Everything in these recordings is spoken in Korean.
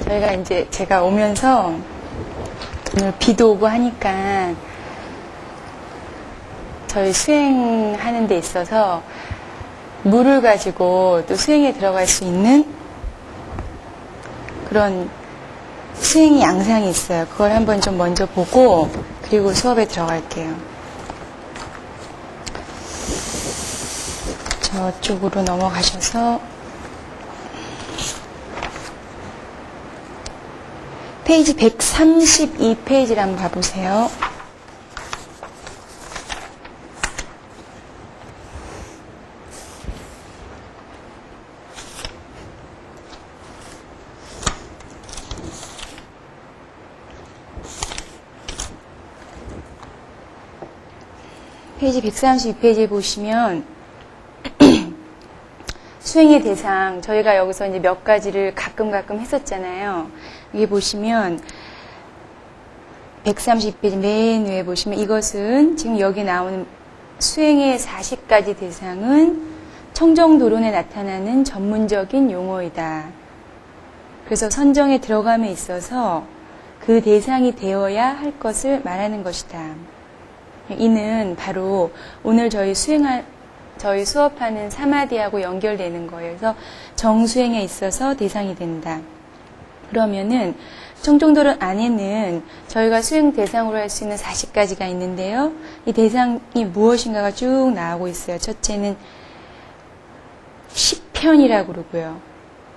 저희가 이제 제가 오면서 오늘 비도 오고 하니까 저희 수행하는 데 있어서 물을 가지고 또 수행에 들어갈 수 있는 그런 수행 양상이 있어요. 그걸 한번 좀 먼저 보고 그리고 수업에 들어갈게요. 저쪽으로 넘어가셔서 페이지 132페이지를 한번 봐보세요. 페이지 132페이지 보시면 수행의 대상, 저희가 여기서 이제 몇 가지를 가끔 했었잖아요. 여기 보시면 132페이지 맨 위에 보시면 이것은 지금 여기 나오는 수행의 40가지 대상은 청정도론에 나타나는 전문적인 용어이다. 그래서 선정에 들어감에 있어서 그 대상이 되어야 할 것을 말하는 것이다. 이는 바로 오늘 저희 수업하는 사마디하고 연결되는 거예요. 그래서 정수행에 있어서 대상이 된다. 그러면은 청정도론 안에는 저희가 수행 대상으로 할 수 있는 40가지가 있는데요. 이 대상이 무엇인가가 쭉 나오고 있어요. 첫째는 10편이라고 그러고요.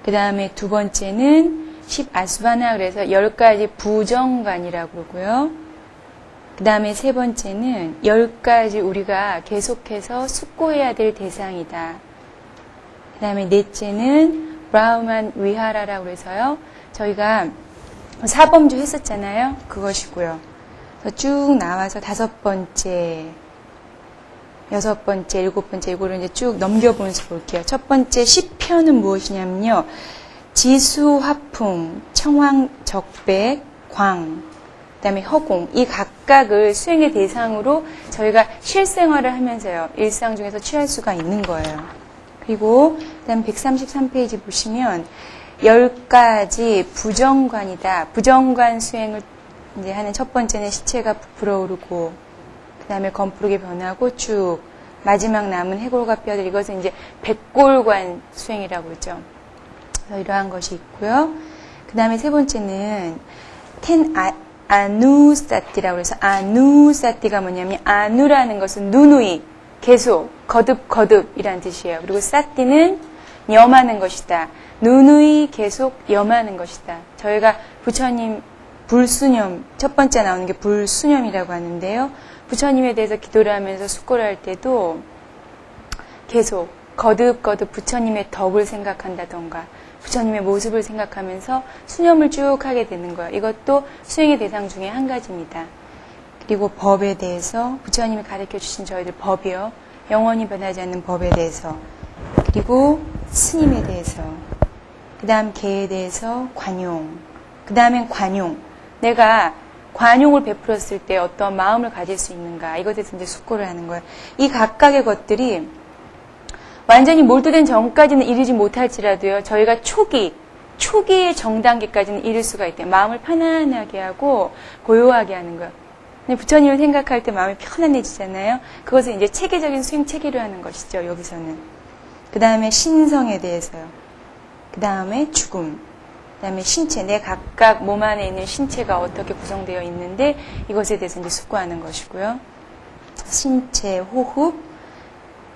그 다음에 두 번째는 10아수바나 그래서 10가지 부정관이라고 그러고요. 그 다음에 세 번째는 10가지 우리가 계속해서 숙고해야 될 대상이다. 그 다음에 넷째는 브라우만 위하라라고 해서요. 저희가 사범주 했었잖아요. 그것이고요. 그래서 쭉 나와서 다섯 번째, 여섯 번째, 일곱 번째 이거를 이제 쭉 넘겨보면서 볼게요. 첫 번째 10편은 무엇이냐면요. 지수, 화풍, 청황, 적백, 광, 그 다음에 허공, 이 각각을 수행의 대상으로 저희가 실생활을 하면서요. 일상 중에서 취할 수가 있는 거예요. 그리고 그 다음 133페이지 보시면 10가지 부정관이다. 부정관 수행을 이제 하는 첫 번째는 시체가 부풀어 오르고, 그 다음에 검푸르게 변하고 쭉, 마지막 남은 해골과 뼈들, 이것은 이제 백골관 수행이라고 그러죠. 그래서 이러한 것이 있고요. 그 다음에 세 번째는 아누사띠라고 해서 아누사띠가 뭐냐면 아누라는 것은 누누이, 계속, 거듭이라는 뜻이에요. 그리고 사띠는 염하는 것이다. 누누이 계속 염하는 것이다. 저희가 부처님 불수념, 첫 번째 나오는 게 불수념이라고 하는데요. 부처님에 대해서 기도를 하면서 숙고를 할 때도 계속 거듭 부처님의 덕을 생각한다던가 부처님의 모습을 생각하면서 수념을 쭉 하게 되는 거예요. 이것도 수행의 대상 중에 한 가지입니다. 그리고 법에 대해서 부처님이 가르쳐 주신 저희들 법이요. 영원히 변하지 않는 법에 대해서. 그리고 스님에 대해서. 그 다음 개에 대해서 관용. 그 다음엔 관용. 내가 관용을 베풀었을 때 어떤 마음을 가질 수 있는가. 이것에 대해서 이제 숙고를 하는 거예요. 이 각각의 것들이 완전히 몰두된 전까지는 이르지 못할지라도요. 저희가 초기의 정단계까지는 이룰 수가 있대요. 마음을 편안하게 하고 고요하게 하는 거예요. 근데 부처님을 생각할 때 마음이 편안해지잖아요. 그것을 이제 체계적인 수행 체계로 하는 것이죠. 여기서는. 그 다음에 신성에 대해서요. 그 다음에 죽음. 그 다음에 신체. 내 각각 몸 안에 있는 신체가 어떻게 구성되어 있는데 이것에 대해서 이제 숙고하는 것이고요. 신체, 호흡,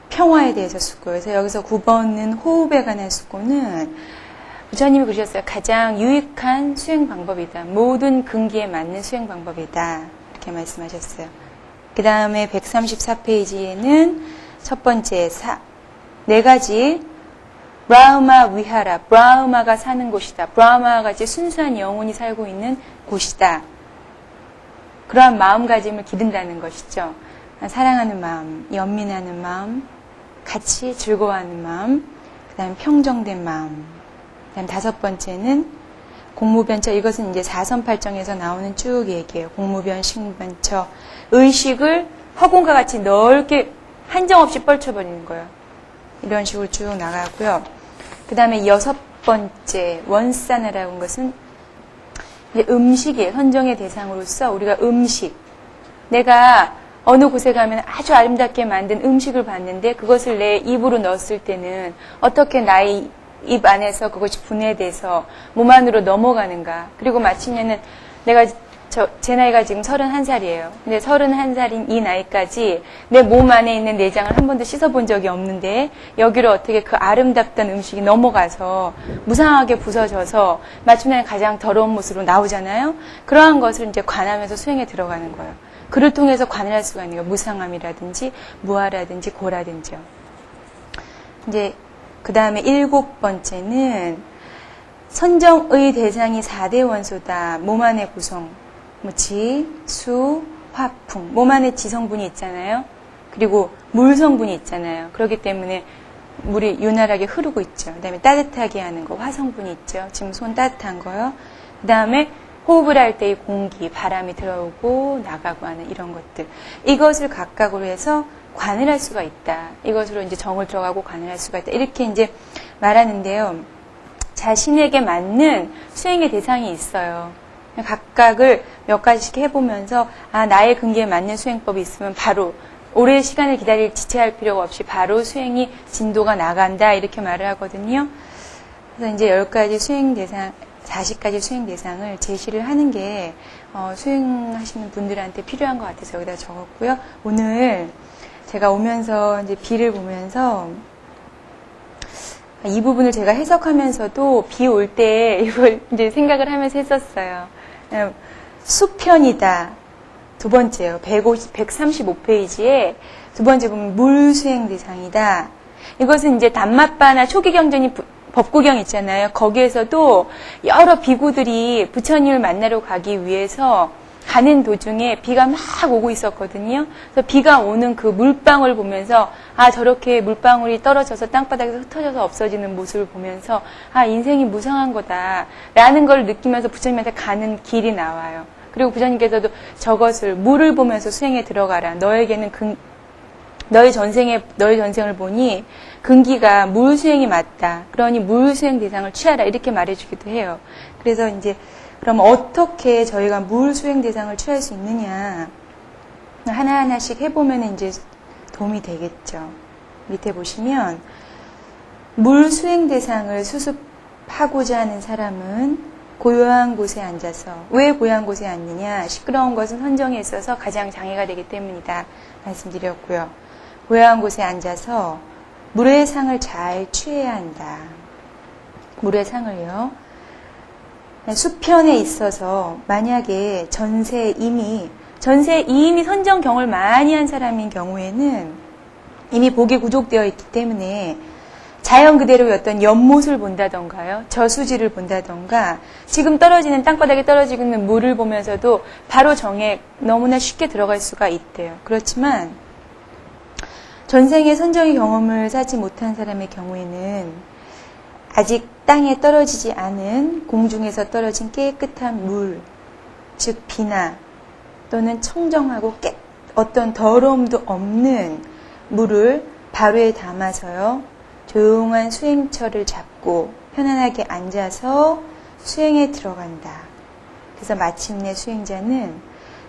평화에 대해서 숙고. 그래서 여기서 9번은 호흡에 관한 숙고는 부처님이 그러셨어요. 가장 유익한 수행 방법이다. 모든 근기에 맞는 수행 방법이다. 이렇게 말씀하셨어요. 그 다음에 134페이지에는 첫 번째 네 가지 브라흐마 위하라. 브라흐마가 사는 곳이다. 브라흐마와 같이 순수한 영혼이 살고 있는 곳이다. 그러한 마음가짐을 기른다는 것이죠. 사랑하는 마음, 연민하는 마음, 같이 즐거워하는 마음, 그 다음에 평정된 마음. 그 다음 다섯 번째는 공무변처. 이것은 이제 사선팔정에서 나오는 쭉 얘기예요. 공무변, 식무변처. 의식을 허공과 같이 넓게 한정없이 뻘쳐버리는 거예요. 이런 식으로 쭉 나가고요. 그 다음에 여섯 번째 원사나라고 하는 것은 이제 음식이에요. 선정의 대상으로서 우리가 음식. 내가 어느 곳에 가면 아주 아름답게 만든 음식을 봤는데 그것을 내 입으로 넣었을 때는 어떻게 나의 입 안에서 그것이 분해돼서 몸 안으로 넘어가는가. 그리고 마침내는 제 나이가 지금 31살이에요. 근데 31살인 이 나이까지 내 몸 안에 있는 내장을 한 번도 씻어본 적이 없는데 여기로 어떻게 그 아름답던 음식이 넘어가서 무상하게 부서져서 마침내 가장 더러운 모습으로 나오잖아요. 그러한 것을 이제 관하면서 수행에 들어가는 거예요. 그를 통해서 관을 할 수가 있는 거예요. 무상함이라든지 무아라든지 고라든지요. 이제 그 다음에 7번째는 선정의 대상이 4대 원소다. 몸 안의 구성. 지, 수, 화, 풍. 몸 안에 지성분이 있잖아요. 그리고 물 성분이 있잖아요. 그렇기 때문에 물이 윤활하게 흐르고 있죠. 그 다음에 따뜻하게 하는 거, 화성분이 있죠. 지금 손 따뜻한 거요. 그 다음에 호흡을 할 때 이 공기, 바람이 들어오고 나가고 하는 이런 것들. 이것을 각각으로 해서 관을 할 수가 있다. 이것으로 이제 정을 들어가고 관을 할 수가 있다. 이렇게 이제 말하는데요. 자신에게 맞는 수행의 대상이 있어요. 각각을 몇 가지씩 해보면서 나의 근기에 맞는 수행법이 있으면 바로 오랜 시간을 지체할 필요가 없이 바로 수행이 진도가 나간다. 이렇게 말을 하거든요. 그래서 이제 10가지 수행 대상, 40가지 수행 대상을 제시를 하는 게 수행하시는 분들한테 필요한 것 같아서 여기다 적었고요. 오늘 제가 오면서 이제 비를 보면서 이 부분을 제가 해석하면서도 비 올 때 이걸 이제 생각을 하면서 했었어요. 수편이다. 두 번째요. 135페이지에 두 번째 보면 물수행 대상이다. 이것은 이제 단맛바나 초기경전이 법구경 있잖아요. 거기에서도 여러 비구들이 부처님을 만나러 가기 위해서 가는 도중에 비가 막 오고 있었거든요. 그래서 비가 오는 그 물방울 보면서 저렇게 물방울이 떨어져서 땅바닥에서 흩어져서 없어지는 모습을 보면서 인생이 무상한 거다라는 걸 느끼면서 부처님한테 가는 길이 나와요. 그리고 부처님께서도 저것을 물을 보면서 수행에 들어가라. 너에게는 너의 전생을 보니 근기가 물 수행이 맞다. 그러니 물 수행 대상을 취하라. 이렇게 말해주기도 해요. 그래서 이제 그럼 어떻게 저희가 물 수행 대상을 취할 수 있느냐 하나하나씩 해보면 이제 도움이 되겠죠. 밑에 보시면 물 수행 대상을 수습하고자 하는 사람은 고요한 곳에 앉아서 왜 고요한 곳에 앉느냐 시끄러운 것은 선정에 있어서 가장 장애가 되기 때문이다 말씀드렸고요. 고요한 곳에 앉아서 물의 상을 잘 취해야 한다. 물의 상을요. 수편에 있어서 만약에 전세에 이미 선정 경을 많이 한 사람인 경우에는 이미 복이 구족되어 있기 때문에 자연 그대로의 어떤 연못을 본다던가요. 저수지를 본다던가 지금 떨어지는 땅바닥에 떨어지고 있는 물을 보면서도 바로 정에 너무나 쉽게 들어갈 수가 있대요. 그렇지만 전생에 선정의 경험을 쌓지 못한 사람의 경우에는 아직 땅에 떨어지지 않은 공중에서 떨어진 깨끗한 물, 즉 비나 또는 청정하고 어떤 더러움도 없는 물을 바로에 담아서요. 조용한 수행처를 잡고 편안하게 앉아서 수행에 들어간다. 그래서 마침내 수행자는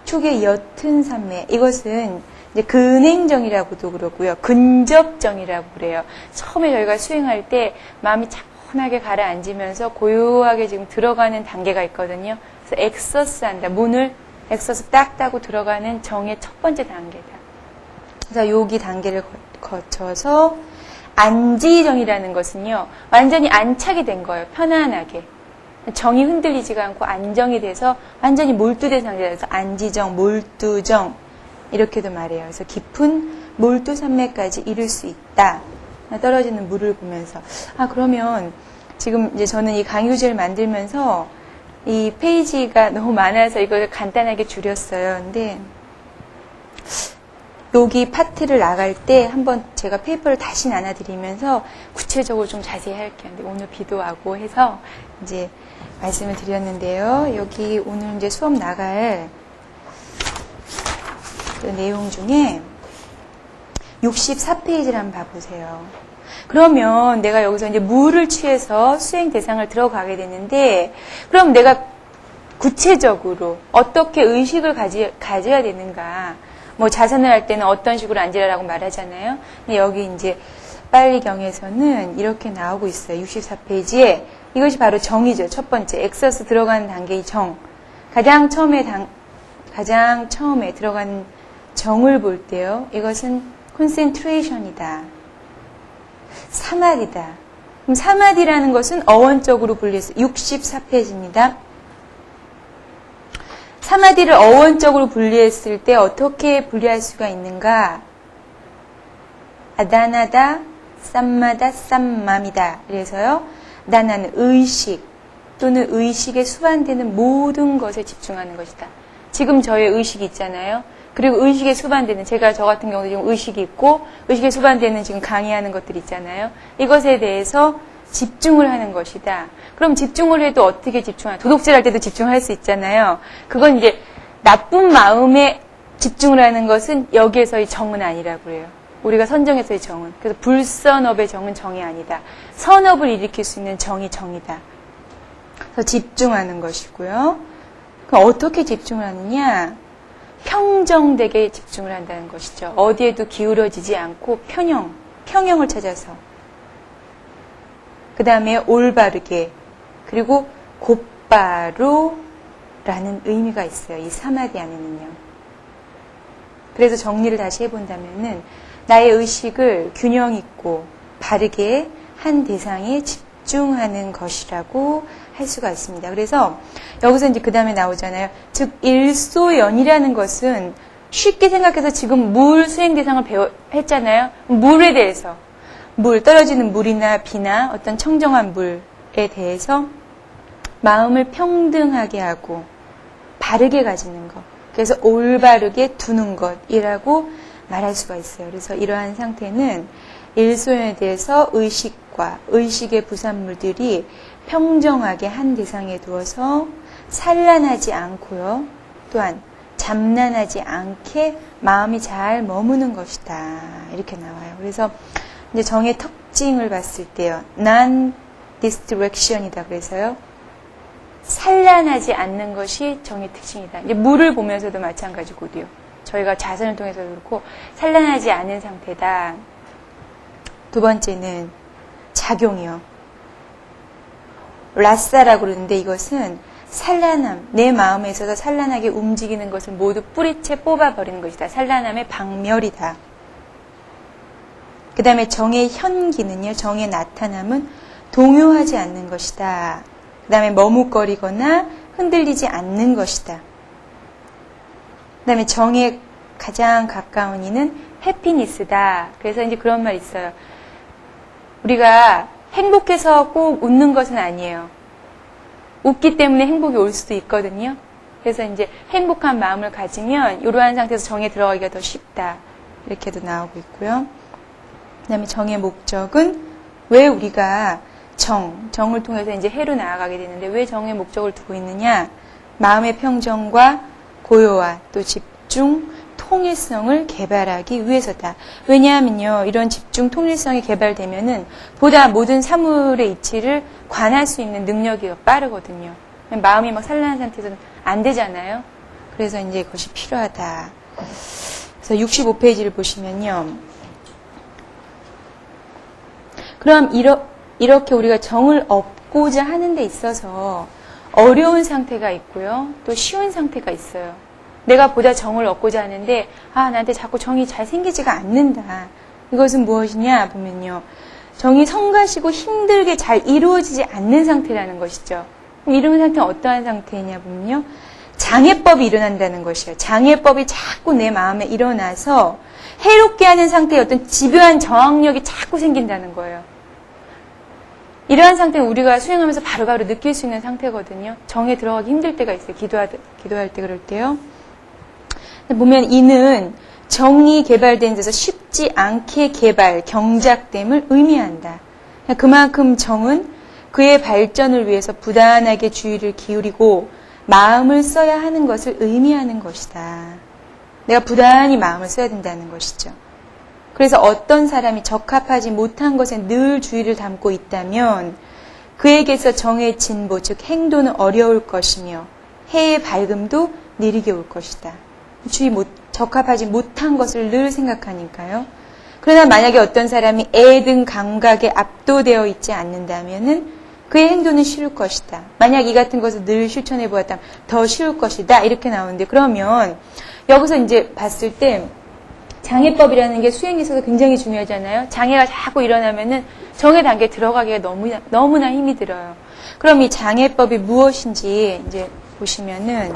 초기의 옅은 산매, 이것은 이제 근행정이라고도 그러고요. 근접정이라고 그래요. 처음에 저희가 수행할 때 마음이 차분하게 가라앉으면서 고요하게 지금 들어가는 단계가 있거든요. 그래서 엑서스 한다. 문을 엑서스 딱 따고 들어가는 정의 첫 번째 단계다. 그래서 여기 단계를 거쳐서 안지정이라는 것은요. 완전히 안착이 된 거예요. 편안하게. 정이 흔들리지가 않고 안정이 돼서 완전히 몰두된 상태에서 안지정, 몰두정 이렇게도 말해요. 그래서 깊은 몰두산매까지 이룰 수 있다. 떨어지는 물을 보면서 그러면 지금 이제 저는 이 강유지를 만들면서 이 페이지가 너무 많아서 이걸 간단하게 줄였어요. 근데 여기 파트를 나갈 때 한번 제가 페이퍼를 다시 나눠드리면서 구체적으로 좀 자세히 할게요. 근데 오늘 비도 와고 해서 이제 말씀을 드렸는데요. 여기 오늘 이제 수업 나갈 그 내용 중에 64페이지를 한번 봐보세요. 그러면 내가 여기서 이제 물을 취해서 수행 대상을 들어가게 되는데, 그럼 내가 구체적으로 어떻게 의식을 가져야 되는가. 뭐 자선을 할 때는 어떤 식으로 앉으라고 말하잖아요. 근데 여기 이제 빨리경에서는 이렇게 나오고 있어요. 64페이지에 이것이 바로 정이죠. 첫 번째 엑서스 들어가는 단계의 정. 가장 처음에 들어간 정을 볼 때요. 이것은 콘센트레이션이다. 사마디다. 그럼 사마디라는 것은 어원적으로 분리해서 64페이지입니다. 사마디를 어원적으로 분리했을 때 어떻게 분리할 수가 있는가? 아다나다, 쌈마다, 쌈맘이다. 그래서요. 나는 의식 또는 의식에 수반되는 모든 것에 집중하는 것이다. 지금 저의 의식이 있잖아요. 그리고 의식에 수반되는, 제가 저 같은 경우도 지금 의식이 있고 의식에 수반되는 지금 강의하는 것들 있잖아요. 이것에 대해서 집중을 하는 것이다. 그럼 집중을 해도 어떻게 집중하냐? 도둑질 할 때도 집중할 수 있잖아요. 그건 이제 나쁜 마음에 집중을 하는 것은 여기에서의 정은 아니라고 그래요. 우리가 선정에서의 정은. 그래서 불선업의 정은 정이 아니다. 선업을 일으킬 수 있는 정이 정이다. 그래서 집중하는 것이고요. 그럼 어떻게 집중을 하느냐? 평정되게 집중을 한다는 것이죠. 어디에도 기울어지지 않고 평형을 찾아서. 그 다음에 올바르게, 그리고 곧바로 라는 의미가 있어요. 이 사마디 안에는요. 그래서 정리를 다시 해본다면은 나의 의식을 균형 있고 바르게 한 대상에 집중하는 것이라고 할 수가 있습니다. 그래서 여기서 이제 그 다음에 나오잖아요. 즉 일소연이라는 것은 쉽게 생각해서 지금 물 수행 대상을 했잖아요. 물에 대해서 떨어지는 물이나 비나 어떤 청정한 물에 대해서 마음을 평등하게 하고 바르게 가지는 것. 그래서 올바르게 두는 것이라고 말할 수가 있어요. 그래서 이러한 상태는 일소연에 대해서 의식과 의식의 부산물들이 평정하게 한 대상에 두어서 산란하지 않고요. 또한 잠란하지 않게 마음이 잘 머무는 것이다. 이렇게 나와요. 그래서 이제 정의 특징을 봤을 때요. non-distraction이다. 그래서요. 산란하지 않는 것이 정의 특징이다. 이제 물을 보면서도 마찬가지고요. 저희가 자선을 통해서도 그렇고 산란하지 않은 상태다. 두 번째는 작용이요. 라사라고 그러는데 이것은 산란함, 내 마음에 있어서 산란하게 움직이는 것을 모두 뿌리채 뽑아버리는 것이다. 산란함의 박멸이다. 그 다음에 정의 현기는요. 정의 나타남은 동요하지 않는 것이다. 그 다음에 머뭇거리거나 흔들리지 않는 것이다. 그 다음에 정의 가장 가까운 이는 해피니스다. 그래서 이제 그런 말 있어요. 우리가 행복해서 꼭 웃는 것은 아니에요. 웃기 때문에 행복이 올 수도 있거든요. 그래서 이제 행복한 마음을 가지면 이러한 상태에서 정에 들어가기가 더 쉽다. 이렇게도 나오고 있고요. 그 다음에 정의 목적은 왜 우리가 정을 통해서 이제 해로 나아가게 되는데 왜 정의 목적을 두고 있느냐? 마음의 평정과 고요와 또 집중, 통일성을 개발하기 위해서다. 왜냐하면요, 이런 집중, 통일성이 개발되면은 보다 모든 사물의 이치를 관할 수 있는 능력이 빠르거든요. 마음이 막 산란한 상태에서는 안 되잖아요. 그래서 이제 그것이 필요하다. 그래서 65페이지를 보시면요. 그럼 이렇게 우리가 정을 얻고자 하는 데 있어서 어려운 상태가 있고요. 또 쉬운 상태가 있어요. 내가 보다 정을 얻고자 하는데 나한테 자꾸 정이 잘 생기지가 않는다. 이것은 무엇이냐 보면요. 정이 성가시고 힘들게 잘 이루어지지 않는 상태라는 것이죠. 그럼 이런 상태는 어떠한 상태냐 보면요. 장애법이 일어난다는 것이에요. 장애법이 자꾸 내 마음에 일어나서 해롭게 하는 상태의 어떤 집요한 저항력이 자꾸 생긴다는 거예요. 이러한 상태는 우리가 수행하면서 바로바로 느낄 수 있는 상태거든요. 정에 들어가기 힘들 때가 있어요. 기도할 때 그럴 때요. 보면 이는 정이 개발된 데서 쉽지 않게 경작됨을 의미한다. 그만큼 정은 그의 발전을 위해서 부단하게 주의를 기울이고 마음을 써야 하는 것을 의미하는 것이다. 내가 부단히 마음을 써야 된다는 것이죠. 그래서 어떤 사람이 적합하지 못한 것에 늘 주의를 담고 있다면 그에게서 정의 진보, 즉 행도는 어려울 것이며 해의 밝음도 느리게 올 것이다. 적합하지 못한 것을 늘 생각하니까요. 그러나 만약에 어떤 사람이 애 등 감각에 압도되어 있지 않는다면은 그의 행동은 쉬울 것이다. 만약 이 같은 것을 늘 실천해 보았다면 더 쉬울 것이다. 이렇게 나오는데, 그러면 여기서 이제 봤을 때 장애법이라는 게 수행에 있어서 굉장히 중요하잖아요. 장애가 자꾸 일어나면은 정의 단계에 들어가기가 너무나 힘이 들어요. 그럼 이 장애법이 무엇인지 이제 보시면은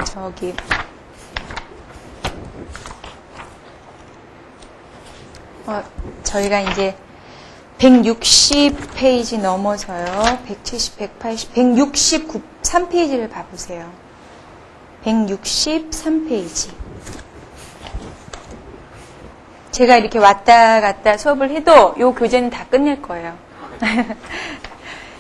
저희가 이제 160페이지 넘어서요. 170, 180, 163페이지를 봐보세요. 163페이지. 제가 이렇게 왔다 갔다 수업을 해도 이 교재는 다 끝낼 거예요.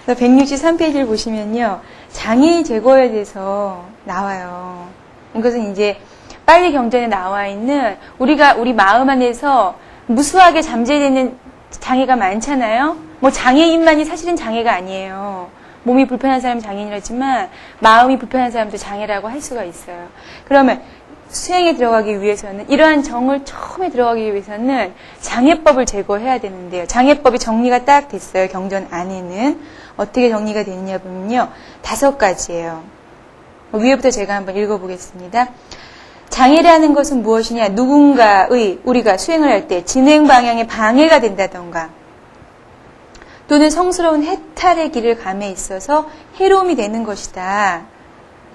163페이지를 보시면요. 장애 제거에 대해서 나와요. 이것은 이제 빨리 경전에 나와 있는 우리 마음 안에서 무수하게 잠재되는 장애가 많잖아요. 뭐 장애인만이 사실은 장애가 아니에요. 몸이 불편한 사람이 장애인이라지만 마음이 불편한 사람도 장애라고 할 수가 있어요. 그러면 수행에 들어가기 위해서는, 이러한 정을 처음에 들어가기 위해서는 장애법을 제거해야 되는데요. 장애법이 정리가 딱 됐어요. 경전 안에는. 어떻게 정리가 되느냐 보면요. 5가지예요. 위에부터 제가 한번 읽어보겠습니다. 장애라는 것은 무엇이냐? 누군가의, 우리가 수행을 할 때 진행 방향에 방해가 된다던가 또는 성스러운 해탈의 길을 감에 있어서 해로움이 되는 것이다.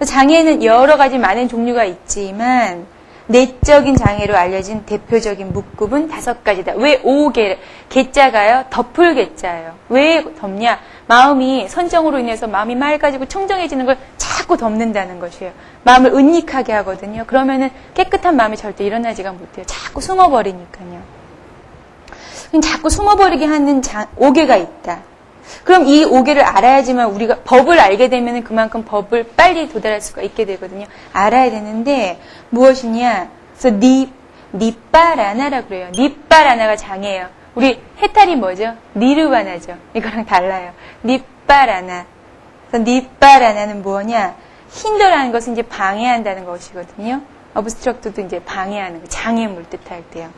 장애는 여러 가지 많은 종류가 있지만 내적인 장애로 알려진 대표적인 묶음은 5가지다. 왜 5개? 개자가요? 덮을 개자예요. 왜 덮냐? 마음이 선정으로 인해서 마음이 맑아지고 청정해지는 걸 자꾸 덮는다는 것이에요. 마음을 은닉하게 하거든요. 그러면은 깨끗한 마음이 절대 일어나지가 못해요. 자꾸 숨어버리니까요. 자꾸 숨어버리게 하는 5개가 있다. 그럼 이 5개를 알아야지만 우리가 법을 알게 되면 그만큼 법을 빨리 도달할 수가 있게 되거든요. 알아야 되는데 무엇이냐? 그래서 니빠라나라고 그래요. 니빠라나가 장애예요. 우리 해탈이 뭐죠? 니르바나죠. 이거랑 달라요. 니빠라나. 그래서 니빠라나는 뭐냐? 힌더라는 것은 이제 방해한다는 것이거든요. 어브스트럭트도 이제 방해하는 거, 장애물 뜻할 때요.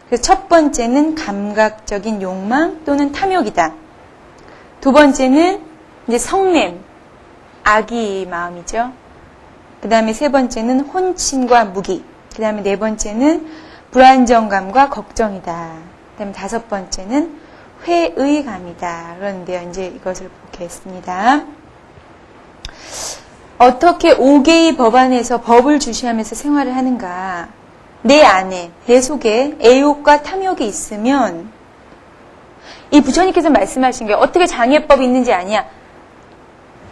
그래서 첫 번째는 감각적인 욕망 또는 탐욕이다. 두 번째는 이제 성냄, 악의 마음이죠. 그 다음에 세 번째는 혼침과 무기. 그 다음에 네 번째는 불안정감과 걱정이다. 그 다음에 5번째는 회의감이다. 그런데요, 이제 이것을 보겠습니다. 어떻게 5개의 법 안에서 법을 주시하면서 생활을 하는가? 내 안에, 내 속에 애욕과 탐욕이 있으면 이 부처님께서 말씀하신 게 어떻게 장애법이 있는지 아냐?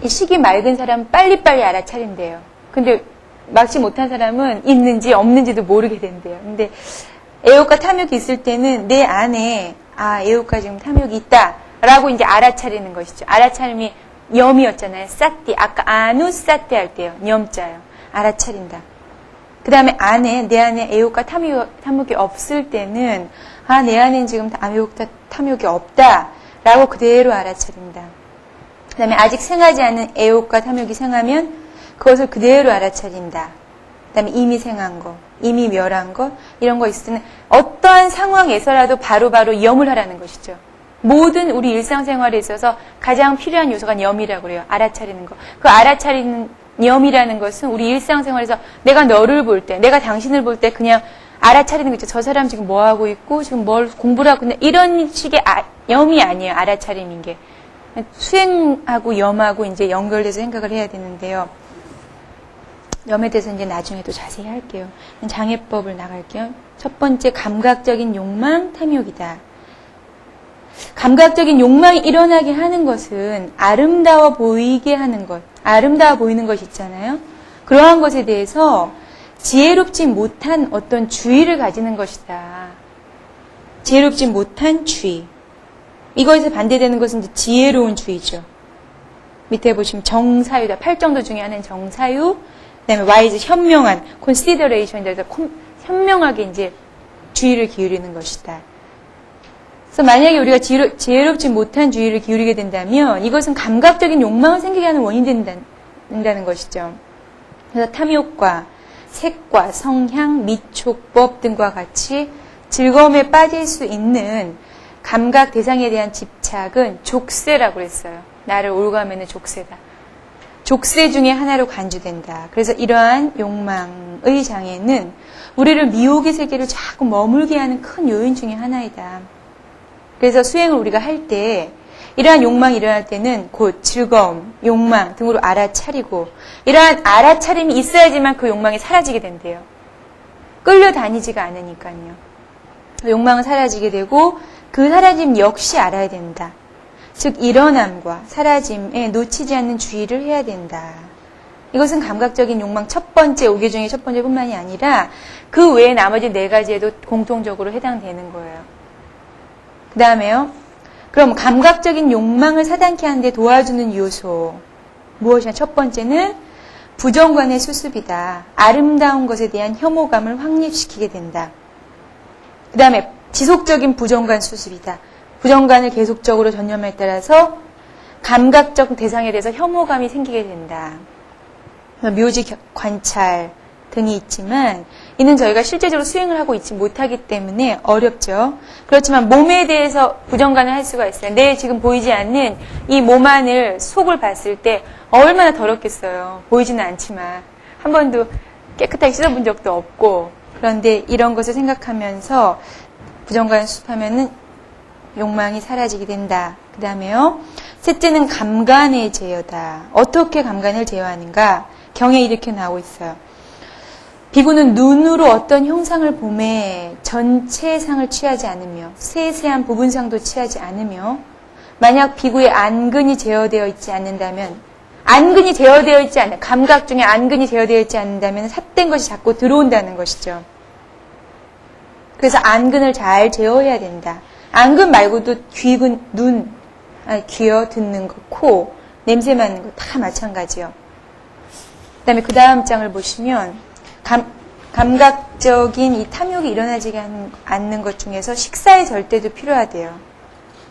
이 식이 맑은 사람은 빨리빨리 알아차린대요. 근데 막지 못한 사람은 있는지 없는지도 모르게 된대요. 근데 애욕과 탐욕이 있을 때는 내 안에 애욕과 지금 탐욕이 있다라고 이제 알아차리는 것이죠. 알아차림이 염이었잖아요. 사띠. 아까 아누사띠 할 때요. 염자요. 알아차린다. 그 다음에 내 안에 애욕과 탐욕이 없을 때는 내 안에는 지금 애욕과 탐욕이 없다라고 그대로 알아차린다. 그 다음에 아직 생하지 않은 애욕과 탐욕이 생하면 그것을 그대로 알아차린다. 그 다음에 이미 생한 거, 이미 멸한 거, 이런 거 있을 때는 어떠한 상황에서라도 바로바로 염을 하라는 것이죠. 모든 우리 일상생활에 있어서 가장 필요한 요소가 염이라고 그래요. 알아차리는 거. 그 알아차리는 염이라는 것은 우리 일상생활에서 내가 너를 볼 때, 내가 당신을 볼 때 그냥 알아차리는 거 있죠. 저 사람 지금 뭐 하고 있고, 지금 뭘 공부를 하고 있나, 이런 식의 염이 아니에요. 알아차리는 게. 수행하고 염하고 이제 연결돼서 생각을 해야 되는데요. 염에 대해서 이제 나중에 또 자세히 할게요. 장애법을 나갈게요. 첫 번째, 감각적인 욕망, 탐욕이다. 감각적인 욕망이 일어나게 하는 것은 아름다워 보이게 하는 것, 아름다워 보이는 것 있잖아요. 그러한 것에 대해서 지혜롭지 못한 어떤 주의를 가지는 것이다. 지혜롭지 못한 주의. 이거에서 반대되는 것은 이제 지혜로운 주의죠. 밑에 보시면 정사유다. 8정도 중에 하나는 정사유, 그 다음에 wise, 현명한, consideration에 대해서 현명하게 이제 주의를 기울이는 것이다. 그래서 만약에 우리가 지혜롭지 못한 주의를 기울이게 된다면 이것은 감각적인 욕망을 생기게 하는 원인이 된다는 것이죠. 그래서 탐욕과 색과 성향, 미촉법 등과 같이 즐거움에 빠질 수 있는 감각 대상에 대한 집착은 족쇄라고 했어요. 나를 올가매는 족쇄다. 족쇄 중에 하나로 간주된다. 그래서 이러한 욕망의 장애는 우리를 미혹의 세계를 자꾸 머물게 하는 큰 요인 중에 하나이다. 그래서 수행을 우리가 할 때 이러한 욕망이 일어날 때는 곧 즐거움, 욕망 등으로 알아차리고 이러한 알아차림이 있어야지만 그 욕망이 사라지게 된대요. 끌려다니지가 않으니까요. 욕망은 사라지게 되고 그 사라짐 역시 알아야 된다. 즉 일어남과 사라짐에 놓치지 않는 주의를 해야 된다. 이것은 감각적인 욕망 첫 번째, 5개 중에 첫 번째뿐만이 아니라 그 외에 나머지 4가지에도 공통적으로 해당되는 거예요. 그 다음에요. 그럼 감각적인 욕망을 사단케 하는데 도와주는 요소 무엇이냐? 첫 번째는 부정관의 수습이다. 아름다운 것에 대한 혐오감을 확립시키게 된다. 그 다음에 지속적인 부정관 수습이다. 부정관을 계속적으로 전념에 따라서 감각적 대상에 대해서 혐오감이 생기게 된다. 묘지 관찰 등이 있지만 이는 저희가 실제적으로 수행을 하고 있지 못하기 때문에 어렵죠. 그렇지만 몸에 대해서 부정관을 할 수가 있어요. 내 지금 보이지 않는 이 몸 안을 속을 봤을 때 얼마나 더럽겠어요. 보이지는 않지만 한 번도 깨끗하게 씻어본 적도 없고 그런데 이런 것을 생각하면서 부정관을 수습하면은 욕망이 사라지게 된다. 그 다음에요. 셋째는 감관의 제어다. 어떻게 감관을 제어하는가? 경에 이렇게 나오고 있어요. 비구는 눈으로 어떤 형상을 보매 전체상을 취하지 않으며 세세한 부분상도 취하지 않으며 만약 비구의 안근이 제어되어 있지 않는다면 안근이 제어되어 있지 않는 감각 중에 안근이 제어되어 있지 않는다면 삿된 것이 자꾸 들어온다는 것이죠. 그래서 안근을 잘 제어해야 된다. 안근 말고도 귀근, 눈, 귀어 듣는 거, 코, 냄새 맡는 거 다 마찬가지요. 그 다음에 그 다음 장을 보시면 감각적인 이 탐욕이 일어나지 않는 것 중에서 식사의 절대도 필요하대요.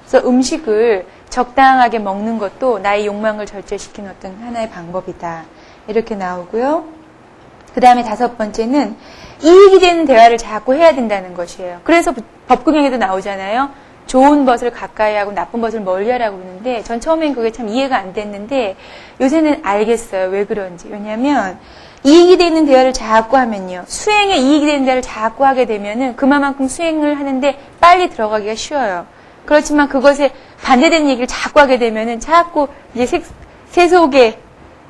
그래서 음식을 적당하게 먹는 것도 나의 욕망을 절제시키는 어떤 하나의 방법이다. 이렇게 나오고요. 그 다음에 5번째는 이익이 되는 대화를 자꾸 해야 된다는 것이에요. 그래서 법궁행에도 나오잖아요. 좋은 것을 가까이 하고 나쁜 것을 멀리 하라고 그러는데 전 처음엔 그게 참 이해가 안 됐는데 요새는 알겠어요. 왜 그런지. 왜냐하면 이익이 되는 대화를 자꾸 하면요. 수행에 이익이 되는 대화를 자꾸 하게 되면은 그만큼 수행을 하는데 빨리 들어가기가 쉬워요. 그렇지만 그것에 반대되는 얘기를 자꾸 하게 되면은 자꾸 이제 세속의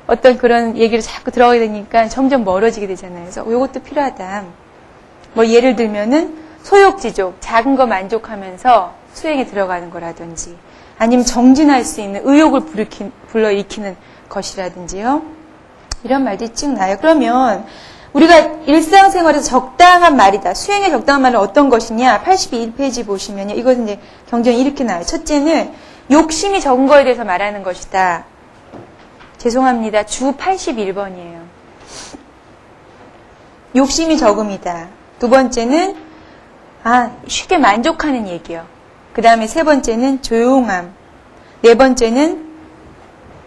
어떤 그런 얘기를 자꾸 들어가게 되니까 점점 멀어지게 되잖아요. 그래서 이것도 필요하다. 뭐 예를 들면은 소욕지족, 작은 거 만족하면서 수행에 들어가는 거라든지 아니면 정진할 수 있는 의욕을 불러일으키는 것이라든지요. 이런 말들이 쭉 나요. 그러면 우리가 일상생활에서 적당한 말이다. 수행에 적당한 말은 어떤 것이냐? 81페이지 보시면요. 이것은 이제 경전이 이렇게 나와요. 첫째는 욕심이 적은 거에 대해서 말하는 것이다. 죄송합니다. 주 81번이에요. 욕심이 적음이다. 두 번째는 쉽게 만족하는 얘기요. 그 다음에 세 번째는 조용함. 네 번째는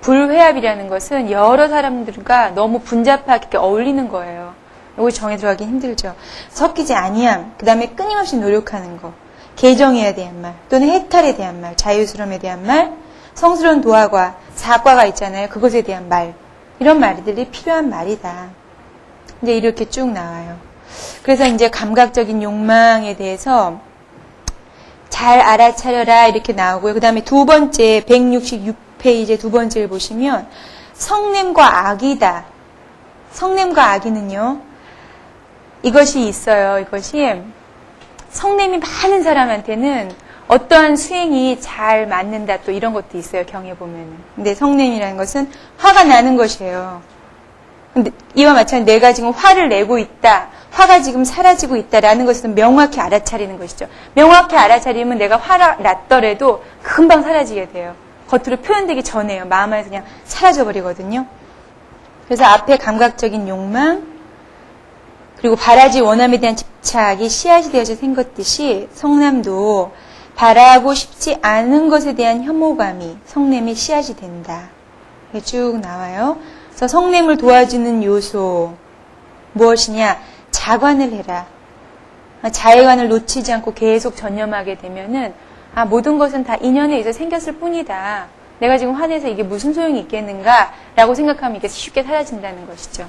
불회합이라는 것은 여러 사람들과 너무 분잡하게 어울리는 거예요. 이거 정에 들어가기 힘들죠. 섞이지 아니함. 그 다음에 끊임없이 노력하는 거. 개정해야 대한 말 또는 해탈에 대한 말, 자유스러움에 대한 말, 성스러운 도화과 사과가 있잖아요. 그것에 대한 말. 이런 말들이 필요한 말이다. 이제 이렇게 쭉 나와요. 그래서 이제 감각적인 욕망에 대해서 잘 알아차려라 이렇게 나오고요. 그 다음에 두 번째 166페이지 두 번째를 보시면 성냄과 악이다. 성냄과 악이는요. 이것이 있어요. 이것이 성냄이 많은 사람한테는 어떠한 수행이 잘 맞는다 또 이런 것도 있어요. 경에 보면은. 근데 성냄이라는 것은 화가 나는 것이에요. 근데 이와 마찬가지로 내가 지금 화를 내고 있다. 화가 지금 사라지고 있다라는 것은 명확히 알아차리는 것이죠. 명확히 알아차리면 내가 화가 났더라도 금방 사라지게 돼요. 겉으로 표현되기 전에요. 마음 안에서 그냥 사라져버리거든요. 그래서 앞에 감각적인 욕망 그리고 바라지 원함에 대한 집착이 씨앗이 되어서 생겼듯이 성남도 바라고 싶지 않은 것에 대한 혐오감이 성냄의 씨앗이 된다. 이게 쭉 나와요. 그래서 성냄을 도와주는 요소 무엇이냐? 자관을 해라. 자애관을 놓치지 않고 계속 전념하게 되면은 모든 것은 다 인연에 의해서 생겼을 뿐이다. 내가 지금 화내서 이게 무슨 소용이 있겠는가라고 생각하면 이게 쉽게 사라진다는 것이죠.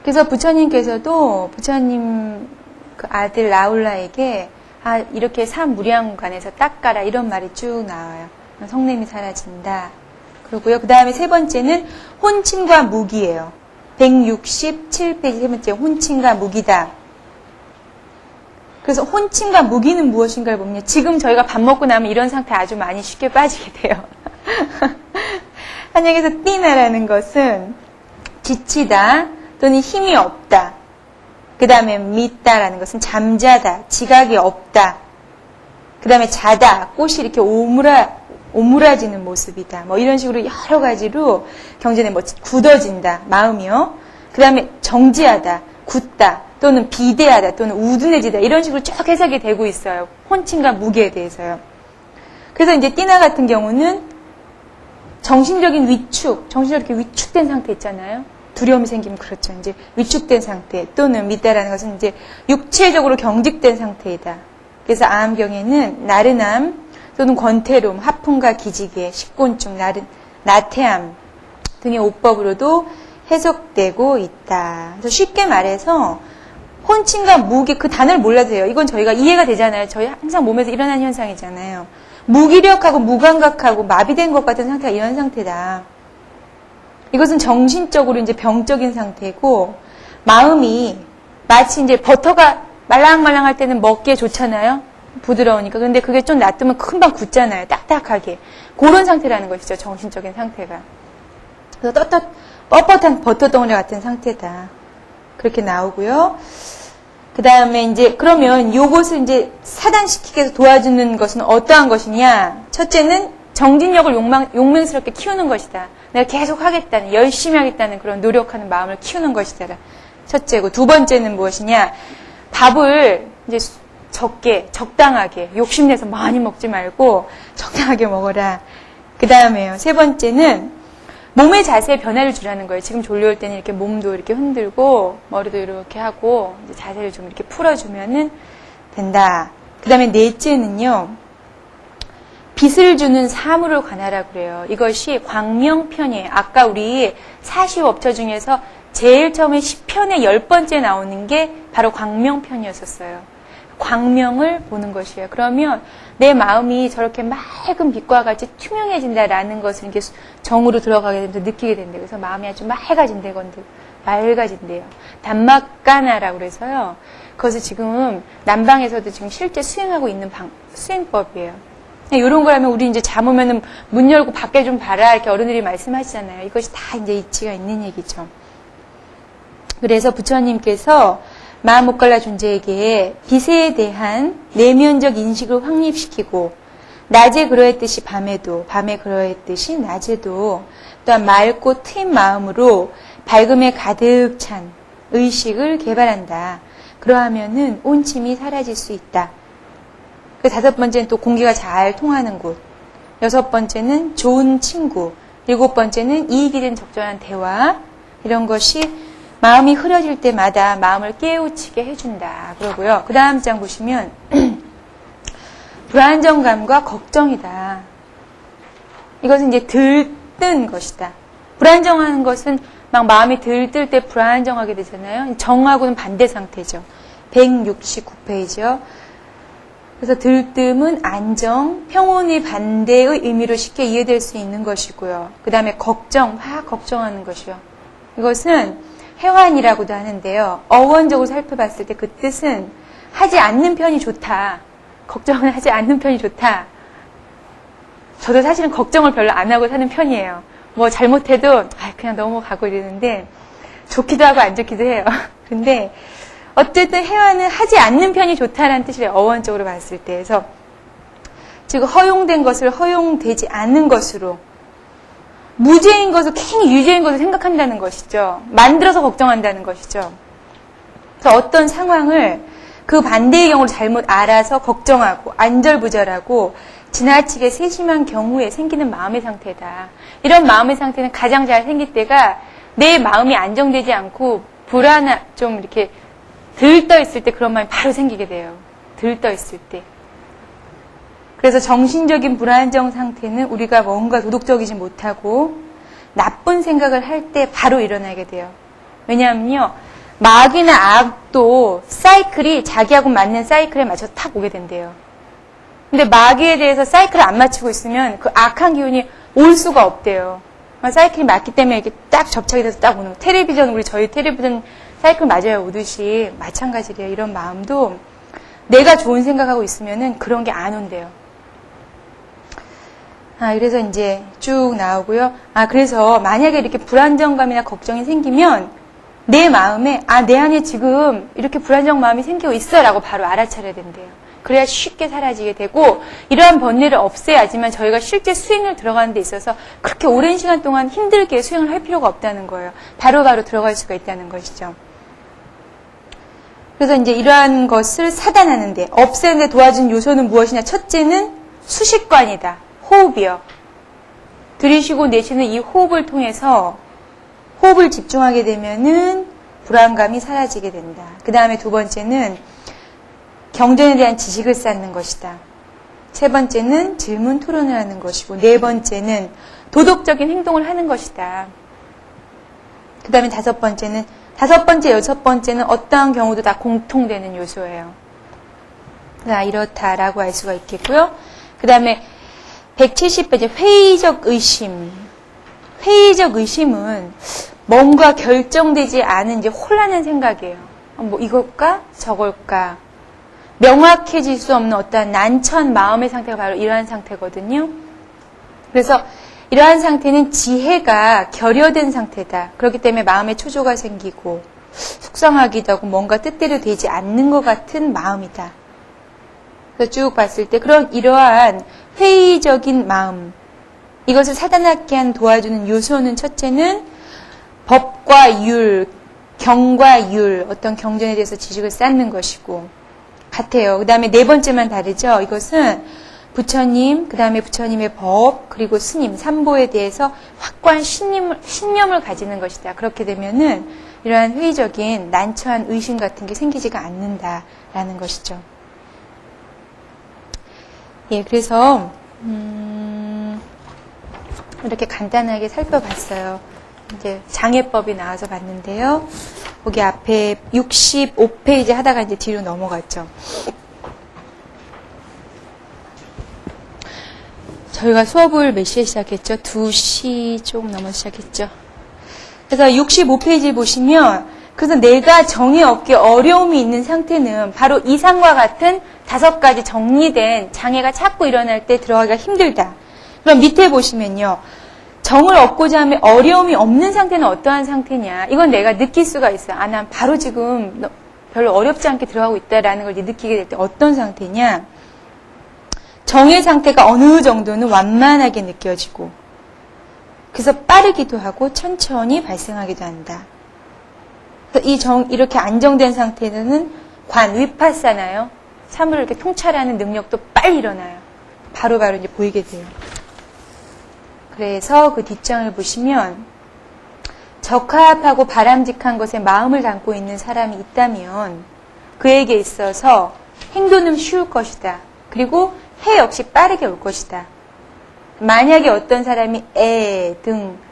그래서 부처님께서도 부처님 그 아들 라울라에게 이렇게 사무량관에서 닦아라 이런 말이 쭉 나와요. 성냄이 사라진다. 그러고요. 그 다음에 세 번째는 혼침과 무기예요. 167페이지 세 번째 혼침과 무기다. 그래서 혼침과 무기는 무엇인가를 보면 지금 저희가 밥 먹고 나면 이런 상태 아주 많이 쉽게 빠지게 돼요. 한약에서 띠나라는 것은 지치다 또는 힘이 없다. 그 다음에 믿다라는 것은 잠자다, 지각이 없다. 그 다음에 자다, 꽃이 이렇게 오므라지는 모습이다. 뭐 이런 식으로 여러 가지로 경전에 굳어진다, 마음이요. 그 다음에 정지하다, 굳다, 또는 비대하다, 또는 우둔해지다. 이런 식으로 쭉 해석이 되고 있어요. 혼침과 무기에 대해서요. 그래서 이제 띠나 같은 경우는 정신적인 위축, 정신적으로 이렇게 위축된 상태 있잖아요. 두려움이 생기면 그렇죠. 이제 위축된 상태 또는 믿다라는 것은 이제 육체적으로 경직된 상태이다. 그래서 암경에는 나른함 또는 권태로움, 하품과 기지개, 식곤증, 나태함 등의 오법으로도 해석되고 있다. 그래서 쉽게 말해서 혼침과 무기 그 단어를 몰라도 돼요. 이건 저희가 이해가 되잖아요. 저희 항상 몸에서 일어나는 현상이잖아요. 무기력하고 무감각하고 마비된 것 같은 상태가 이런 상태다. 이것은 정신적으로 이제 병적인 상태고, 마음이 마치 이제 버터가 말랑말랑할 때는 먹기에 좋잖아요. 부드러우니까. 근데 그게 좀 놔두면 금방 굳잖아요. 딱딱하게. 그런 상태라는 것이죠. 정신적인 상태가. 그래서 뻣뻣한 버터 덩어리 같은 상태다. 그렇게 나오고요. 그 다음에 이제 그러면 요것을 이제 사단시키기 위해서 도와주는 것은 어떠한 것이냐? 첫째는 정진력을 용맹스럽게 키우는 것이다. 내가 계속 하겠다는, 열심히 하겠다는 그런 노력하는 마음을 키우는 것이다. 첫째고, 두 번째는 무엇이냐? 밥을 이제 적게, 적당하게, 욕심내서 많이 먹지 말고 적당하게 먹어라. 그 다음에요. 세 번째는 몸의 자세에 변화를 주라는 거예요. 지금 졸려올 때는 이렇게 몸도 이렇게 흔들고 머리도 이렇게 하고 이제 자세를 좀 이렇게 풀어주면은 된다. 그 다음에 넷째는요. 빛을 주는 사물을 관하라 그래요. 이것이 광명편이에요. 아까 우리 사시업처 중에서 제일 처음에 10편의 10번째 나오는 게 바로 광명편이었었어요. 광명을 보는 것이에요. 그러면 내 마음이 저렇게 맑은 빛과 같이 투명해진다라는 것을 이렇게 정으로 들어가게 되면서 느끼게 된대요. 그래서 마음이 아주 맑아진대요. 단막가나라고 그래서요. 그것을 지금 남방에서도 지금 실제 수행하고 있는 수행법이에요. 이런 거라면 우리 이제 잠 오면은 문 열고 밖에 좀 봐라 이렇게 어른들이 말씀하시잖아요. 이것이 다 이제 이치가 있는 얘기죠. 그래서 부처님께서 마모갈라 존재에게 빛에 대한 내면적 인식을 확립시키고 낮에 그러했듯이 밤에도, 밤에 그러했듯이 낮에도 또한 맑고 트인 마음으로 밝음에 가득 찬 의식을 개발한다. 그러하면은 온침이 사라질 수 있다. 그 다섯 번째는 또 공기가 잘 통하는 곳. 여섯 번째는 좋은 친구. 일곱 번째는 이익이 된 적절한 대화. 이런 것이 마음이 흐려질 때마다 마음을 깨우치게 해준다. 그러고요. 그 다음 장 보시면 불안정감과 걱정이다. 이것은 이제 들뜬 것이다. 불안정한 것은 막 마음이 들뜰 때 불안정하게 되잖아요. 정하고는 반대 상태죠. 169페이지요. 그래서 들뜸은 안정, 평온의 반대의 의미로 쉽게 이해될 수 있는 것이고요. 그 다음에 걱정, 막 걱정하는 것이요. 이것은 해환이라고도 하는데요. 어원적으로 살펴봤을 때 그 뜻은 하지 않는 편이 좋다. 걱정을 하지 않는 편이 좋다. 저도 사실은 걱정을 별로 안 하고 사는 편이에요. 뭐 잘못해도 그냥 넘어가고 이러는데 좋기도 하고 안 좋기도 해요. 근데 어쨌든 해와는 하지 않는 편이 좋다라는 뜻이래요. 어원적으로 봤을 때. 그래서 즉 허용된 것을 허용되지 않는 것으로 무죄인 것을 괜히 유죄인 것을 생각한다는 것이죠. 만들어서 걱정한다는 것이죠. 그래서 어떤 상황을 그 반대의 경우를 잘못 알아서 걱정하고 안절부절하고 지나치게 세심한 경우에 생기는 마음의 상태다. 이런 마음의 상태는 가장 잘 생길 때가 내 마음이 안정되지 않고 좀 이렇게 들떠 있을 때 그런 마음이 바로 생기게 돼요. 들떠 있을 때. 그래서 정신적인 불안정 상태는 우리가 뭔가 도덕적이지 못하고 나쁜 생각을 할 때 바로 일어나게 돼요. 왜냐하면요, 마귀나 악도 사이클이 자기하고 맞는 사이클에 맞춰서 탁 오게 된대요. 근데 마귀에 대해서 사이클을 안 맞추고 있으면 그 악한 기운이 올 수가 없대요. 사이클이 맞기 때문에 이렇게 딱 접착이 돼서 딱 오는 거예요. 저희 텔레비전 사이클 맞아요 오듯이 마찬가지래요. 이런 마음도 내가 좋은 생각하고 있으면은 그런 게 안 온대요. 그래서 이제 쭉 나오고요. 그래서 만약에 이렇게 불안정감이나 걱정이 생기면 내 마음에 내 안에 지금 이렇게 불안정 마음이 생기고 있어 라고 바로 알아차려야 된대요. 그래야 쉽게 사라지게 되고 이러한 번뇌를 없애야지만 저희가 실제 수행을 들어가는 데 있어서 그렇게 오랜 시간 동안 힘들게 수행을 할 필요가 없다는 거예요. 바로바로 들어갈 수가 있다는 것이죠. 그래서 이제 이러한 것을 사단하는데 없애는 데 도와준 요소는 무엇이냐? 첫째는 수식관이다. 호흡이요. 들이쉬고 내쉬는 이 호흡을 통해서 호흡을 집중하게 되면은 불안감이 사라지게 된다. 그 다음에 두 번째는 경전에 대한 지식을 쌓는 것이다. 세 번째는 질문 토론을 하는 것이고 네 번째는 도덕적인 행동을 하는 것이다. 그 다음에 여섯 번째는 어떠한 경우도 다 공통되는 요소예요. 이렇다라고 알 수가 있겠고요. 그 다음에 170번째 회의적 의심. 회의적 의심은 뭔가 결정되지 않은 이제 혼란한 생각이에요. 뭐 이걸까? 저걸까? 명확해질 수 없는 어떠한 난처한 마음의 상태가 바로 이러한 상태거든요. 그래서 이러한 상태는 지혜가 결여된 상태다. 그렇기 때문에 마음에 초조가 생기고 속상하기도 하고 뭔가 뜻대로 되지 않는 것 같은 마음이다. 그래서 쭉 봤을 때 이러한 회의적인 마음, 이것을 사단하게 한 도와주는 요소는 첫째는 법과 율, 경과 율, 어떤 경전에 대해서 지식을 쌓는 것이고 같아요. 그 다음에 네 번째만 다르죠. 이것은 부처님, 그 다음에 부처님의 법, 그리고 스님, 삼보에 대해서 확고한 신념을 가지는 것이다. 그렇게 되면은 이러한 회의적인 난처한 의심 같은 게 생기지가 않는다라는 것이죠. 그래서 이렇게 간단하게 살펴봤어요. 이제 장애법이 나와서 봤는데요. 거기 앞에 65페이지 하다가 이제 뒤로 넘어갔죠. 저희가 수업을 몇 시에 시작했죠? 2시 조금 넘어 시작했죠. 그래서 65페이지 보시면 그래서 내가 정이 없게 어려움이 있는 상태는 바로 이상과 같은 5가지 정리된 장애가 자꾸 일어날 때 들어가기가 힘들다. 그럼 밑에 보시면요. 정을 얻고자 하면 어려움이 없는 상태는 어떠한 상태냐. 이건 내가 느낄 수가 있어요. 난 바로 지금 별로 어렵지 않게 들어가고 있다라는 걸 느끼게 될 때 어떤 상태냐. 정의 상태가 어느 정도는 완만하게 느껴지고 그래서 빠르기도 하고 천천히 발생하기도 한다. 그래서 이렇게 안정된 상태는 위파사나요. 사물을 이렇게 통찰하는 능력도 빨리 일어나요. 바로바로 이제 보이게 돼요. 그래서 그 뒷장을 보시면 적합하고 바람직한 것에 마음을 담고 있는 사람이 있다면 그에게 있어서 행도는 쉬울 것이다. 그리고 해 역시 빠르게 올 것이다. 만약에 어떤 사람이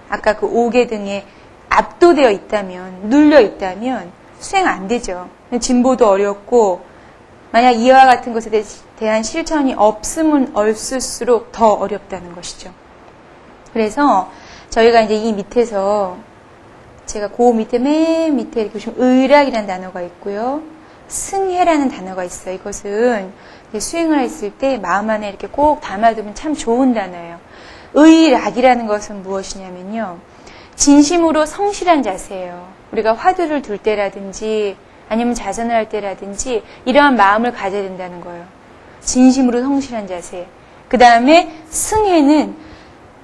아까 그 5개 등에 압도되어 있다면, 눌려 있다면 수행 안 되죠. 진보도 어렵고 만약 이와 같은 것에 대한 실천이 없으면 없을수록 더 어렵다는 것이죠. 그래서 저희가 이제 이 밑에서 제가 그 밑에 맨 밑에 이렇게 보시면 의락이라는 단어가 있고요. 승혜라는 단어가 있어요. 이것은 수행을 했을 때 마음 안에 이렇게 꼭 담아두면 참 좋은 단어예요. 의락이라는 것은 무엇이냐면요. 진심으로 성실한 자세예요. 우리가 화두를 둘 때라든지 아니면 자선을 할 때라든지 이러한 마음을 가져야 된다는 거예요. 진심으로 성실한 자세. 그 다음에 승혜는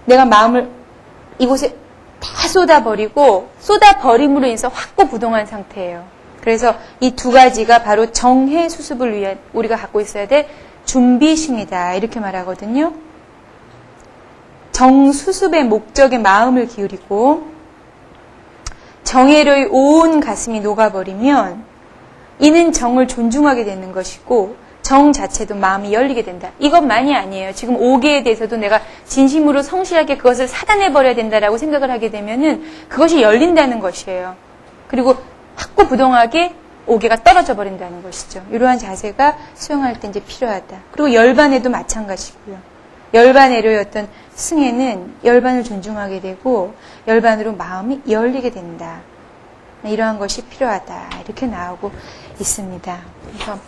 내가 마음을 이곳에 다 쏟아버림으로 인해서 확고부동한 상태예요. 그래서 이 두 가지가 바로 정해 수습을 위한 우리가 갖고 있어야 될 준비십니다. 이렇게 말하거든요. 정수습의 목적에 마음을 기울이고 정예로의 온 가슴이 녹아버리면 이는 정을 존중하게 되는 것이고 정 자체도 마음이 열리게 된다. 이것만이 아니에요. 지금 오계에 대해서도 내가 진심으로 성실하게 그것을 사단해버려야 된다라고 생각을 하게 되면은 그것이 열린다는 것이에요. 그리고 확고부동하게 오계가 떨어져 버린다는 것이죠. 이러한 자세가 수행할 때 이제 필요하다. 그리고 열반에도 마찬가지고요. 열반에로의 어떤 승에는 열반을 존중하게 되고 열반으로 마음이 열리게 된다. 이러한 것이 필요하다. 이렇게 나오고 있습니다. 그래서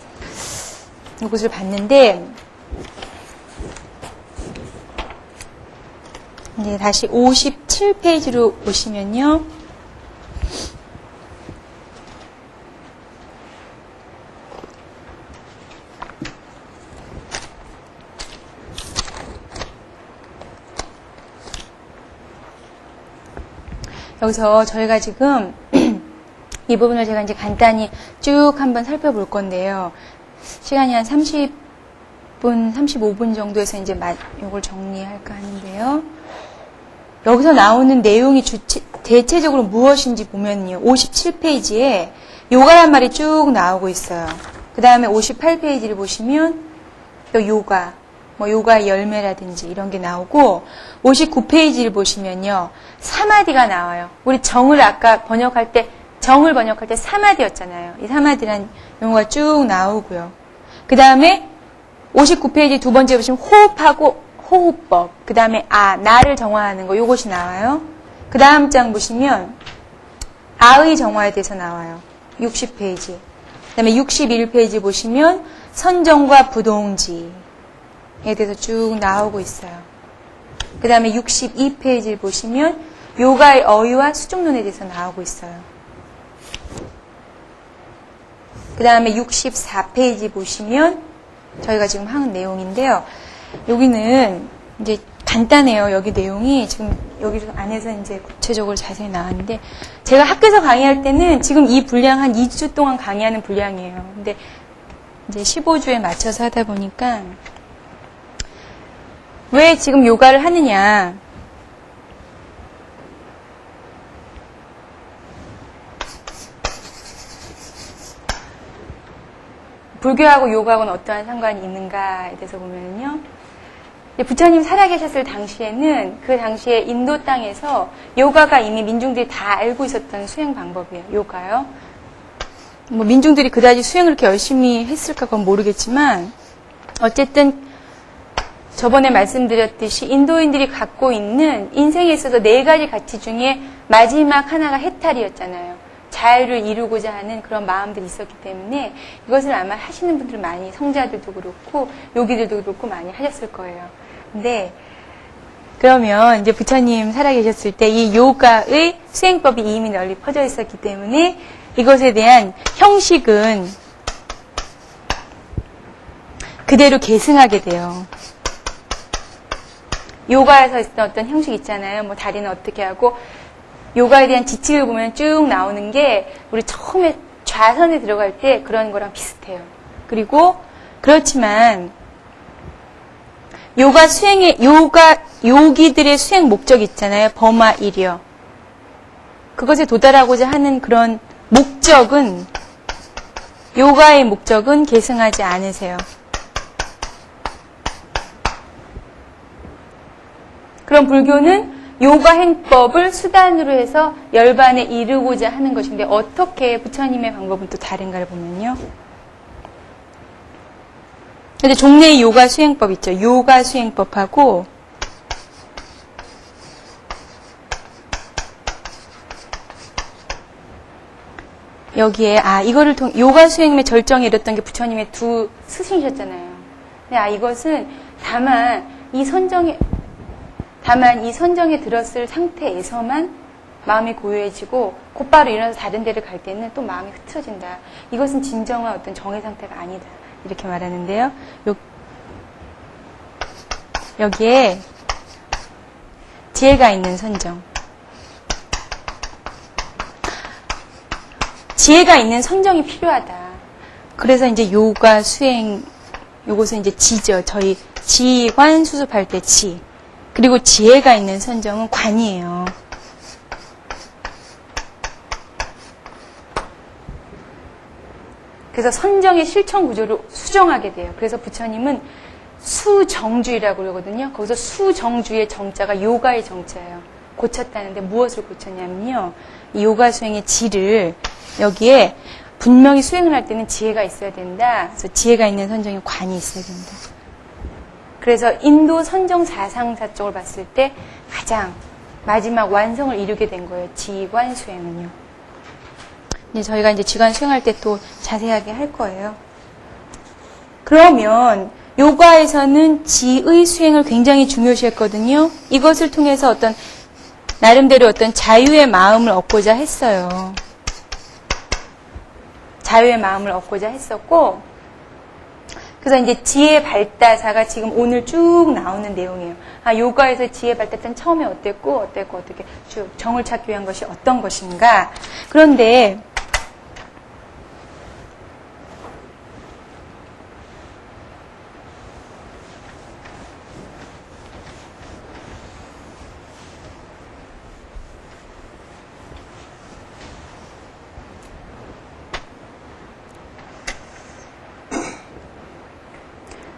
이것을 봤는데 이제 다시 57페이지로 보시면요. 여기서 저희가 지금 이 부분을 제가 이제 간단히 쭉 한번 살펴볼 건데요. 시간이 한 30분, 35분 정도에서 이제 이걸 정리할까 하는데요. 여기서 나오는 내용이 대체적으로 무엇인지 보면요. 57페이지에 요가란 말이 쭉 나오고 있어요. 그 다음에 58페이지를 보시면 또 요가, 요가의 열매라든지 이런 게 나오고 59페이지를 보시면요. 사마디가 나와요. 우리 정을 아까 번역할 때 정을 번역할 때 사마디였잖아요. 이 사마디란 용어가 쭉 나오고요. 그 다음에 59페이지 두 번째 보시면 호흡하고 호흡법. 그 다음에 나를 정화하는 거 요것이 나와요. 그 다음 장 보시면 아의 정화에 대해서 나와요. 60페이지. 그 다음에 61페이지 보시면 선정과 부동지에 대해서 쭉 나오고 있어요. 그 다음에 62페이지를 보시면 요가의 어휘와 수중론에 대해서 나오고 있어요. 그 다음에 64페이지 보시면 저희가 지금 하는 내용인데요. 여기는 이제 간단해요. 여기 내용이 지금 여기 안에서 이제 구체적으로 자세히 나왔는데 제가 학교에서 강의할 때는 지금 이 분량 한 2주 동안 강의하는 분량이에요. 근데 이제 15주에 맞춰서 하다 보니까 왜 지금 요가를 하느냐? 불교하고 요가하고는 어떠한 상관이 있는가에 대해서 보면요. 부처님 살아계셨을 당시에는 그 당시에 인도 땅에서 요가가 이미 민중들이 다 알고 있었던 수행 방법이에요. 요가요. 민중들이 그다지 수행을 그렇게 열심히 했을까 그건 모르겠지만 어쨌든 저번에 말씀드렸듯이 인도인들이 갖고 있는 인생에 있어서 4가지 가치 중에 마지막 하나가 해탈이었잖아요. 자유를 이루고자 하는 그런 마음들이 있었기 때문에 이것을 아마 하시는 분들 많이 성자들도 그렇고 요기들도 그렇고 많이 하셨을 거예요. 근데 그러면 이제 부처님 살아계셨을 때 이 요가의 수행법이 이미 널리 퍼져 있었기 때문에 이것에 대한 형식은 그대로 계승하게 돼요. 요가에서 있었던 어떤 형식 있잖아요. 다리는 어떻게 하고 요가에 대한 지식을 보면 쭉 나오는 게 우리 처음에 좌선에 들어갈 때 그런 거랑 비슷해요. 그리고 그렇지만 요기들의 수행 목적이 있잖아요. 범아 일이요. 그것에 도달하고자 하는 그런 목적은 요가의 목적은 계승하지 않으세요. 그럼 불교는 요가 행법을 수단으로 해서 열반에 이르고자 하는 것인데 어떻게 부처님의 방법은 또 다른가를 보면요. 근데 종래의 요가 수행법 있죠. 요가 수행법하고 여기에 이거를 요가 수행의 절정에 이뤘던 게 부처님의 두 스승이셨잖아요. 근데 이것은 다만 이 선정에 들었을 상태에서만 마음이 고요해지고 곧바로 일어나서 다른 데를 갈 때는 또 마음이 흐트러진다. 이것은 진정한 어떤 정의 상태가 아니다. 이렇게 말하는데요. 여기에 지혜가 있는 선정. 지혜가 있는 선정이 필요하다. 그래서 이제 요가 수행의 요것은 이제 지죠. 저희 지관 수습할 때 지. 그리고 지혜가 있는 선정은 관이에요. 그래서 선정의 실천 구조를 수정하게 돼요. 그래서 부처님은 수정주의라고 그러거든요. 거기서 수정주의 정자가 요가의 정자예요. 고쳤다는데 무엇을 고쳤냐면요. 이 요가 수행의 지를 여기에 분명히 수행을 할 때는 지혜가 있어야 된다. 그래서 지혜가 있는 선정의 관이 있어야 된다. 그래서 인도 선정 사상사 쪽을 봤을 때 가장 마지막 완성을 이루게 된 거예요. 지관 수행은요. 이제 저희가 이제 지관 수행할 때 또 자세하게 할 거예요. 그러면 요가에서는 지의 수행을 굉장히 중요시했거든요. 이것을 통해서 어떤 나름대로 어떤 자유의 마음을 얻고자 했어요. 자유의 마음을 얻고자 했었고, 그래서 이제 지혜 발다사가 지금 오늘 쭉 나오는 내용이에요. 아, 요가에서 지혜 발다사는 처음에 어땠고, 어떻게 쭉 정을 찾기 위한 것이 어떤 것인가. 그런데,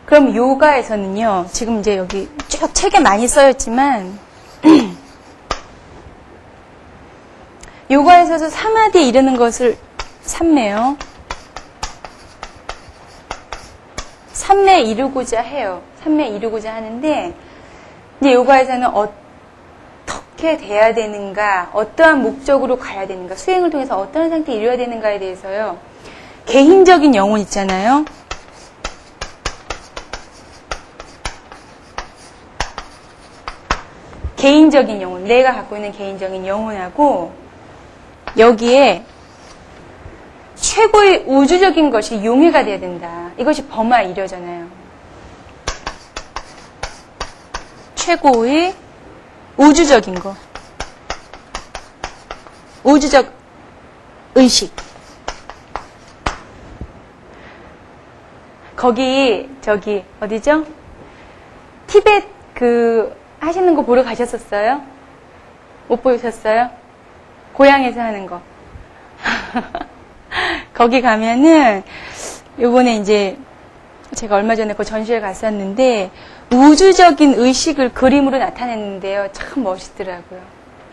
그럼 요가에서는요, 지금 이제 여기 쭉 책에 많이 써있지만, 요가에서 사마디에 이르는 것을 삼매요. 삼매에 이루고자 해요. 삼매에 이루고자 하는데, 이제 요가에서는 어떻게 돼야 되는가, 어떠한 목적으로 가야 되는가, 수행을 통해서 어떤 상태에 이루어야 되는가에 대해서요, 개인적인 영혼 있잖아요. 개인적인 영혼, 내가 갖고 있는 개인적인 영혼하고 여기에 최고의 우주적인 것이 용해가 돼야 된다. 이것이 범아 이려잖아요. 최고의 우주적인 거. 우주적 의식. 거기 어디죠? 티벳 하시는 거 보러 가셨었어요? 못 보셨어요? 고향에서 하는 거. 거기 가면은, 요번에 이제, 제가 얼마 전에 그 전시회 갔었는데, 우주적인 의식을 그림으로 나타냈는데요. 참 멋있더라고요.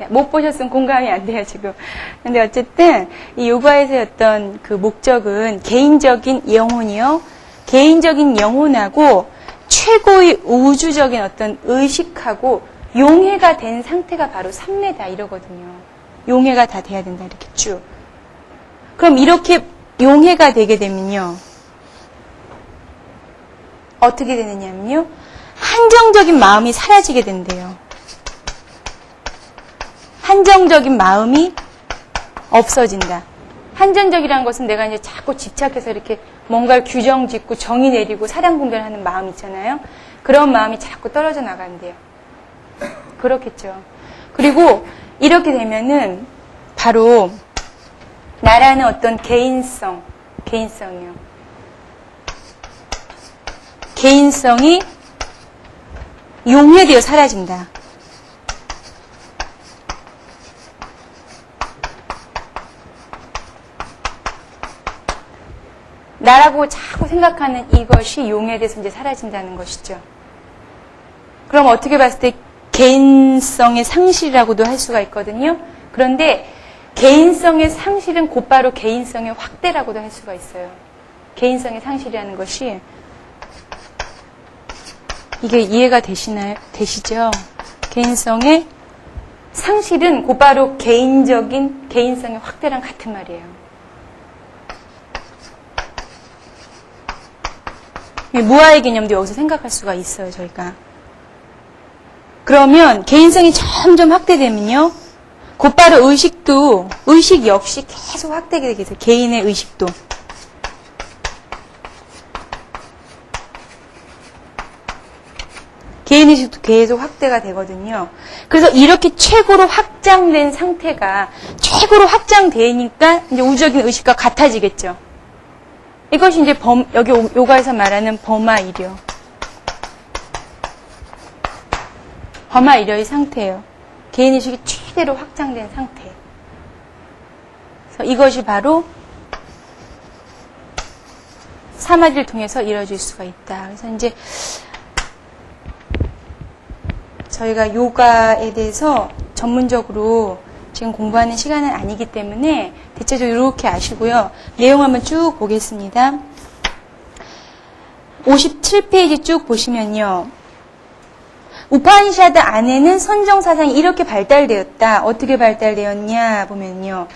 못 보셨으면 공감이 안 돼요, 지금. 근데 어쨌든, 이 요가에서의 어떤 그 목적은 개인적인 영혼이요. 개인적인 영혼하고, 최고의 우주적인 어떤 의식하고 용해가 된 상태가 바로 삼매다 이러거든요. 용해가 다 돼야 된다 이렇게 쭉. 그럼 이렇게 용해가 되게 되면요. 어떻게 되느냐면요. 한정적인 마음이 사라지게 된대요. 한정적인 마음이 없어진다. 한정적이라는 것은 내가 이제 자꾸 집착해서 이렇게 뭔가를 규정 짓고 정의 내리고 사랑 분별하는 마음 있잖아요. 그런 마음이 자꾸 떨어져 나간대요. 그렇겠죠. 그리고 이렇게 되면은 바로 나라는 어떤 개인성이요. 개인성이 용해되어 사라진다. 나라고 자꾸 생각하는 이것이 용해돼서 이제 사라진다는 것이죠. 그럼 어떻게 봤을 때 개인성의 상실이라고도 할 수가 있거든요. 그런데 개인성의 상실은 곧바로 개인성의 확대라고도 할 수가 있어요. 개인성의 상실이라는 것이 이게 이해가 되시죠? 개인성의 상실은 곧바로 개인성의 확대랑 같은 말이에요. 무아의 개념도 여기서 생각할 수가 있어요, 저희가. 그러면 개인성이 점점 확대되면요. 곧바로 의식 역시 계속 확대되게 되게 돼요. 개인의 의식도. 개인의식도 계속 확대가 되거든요. 그래서 이렇게 최고로 확장된 상태가 최고로 확장되니까 이제 우주적인 의식과 같아지겠죠. 이것이 이제 여기 요가에서 말하는 범아일여. 범아일여의 상태예요. 개인의식이 최대로 확장된 상태. 그래서 이것이 바로 사마디를 통해서 이루어질 수가 있다. 그래서 이제 저희가 요가에 대해서 전문적으로 지금 공부하는 시간은 아니기 때문에 대체적으로 이렇게 아시고요. 내용 한번 쭉 보겠습니다. 57페이지 쭉 보시면요. 우파니샤드 안에는 선정사상이 이렇게 발달되었다. 어떻게 발달되었냐 보면요.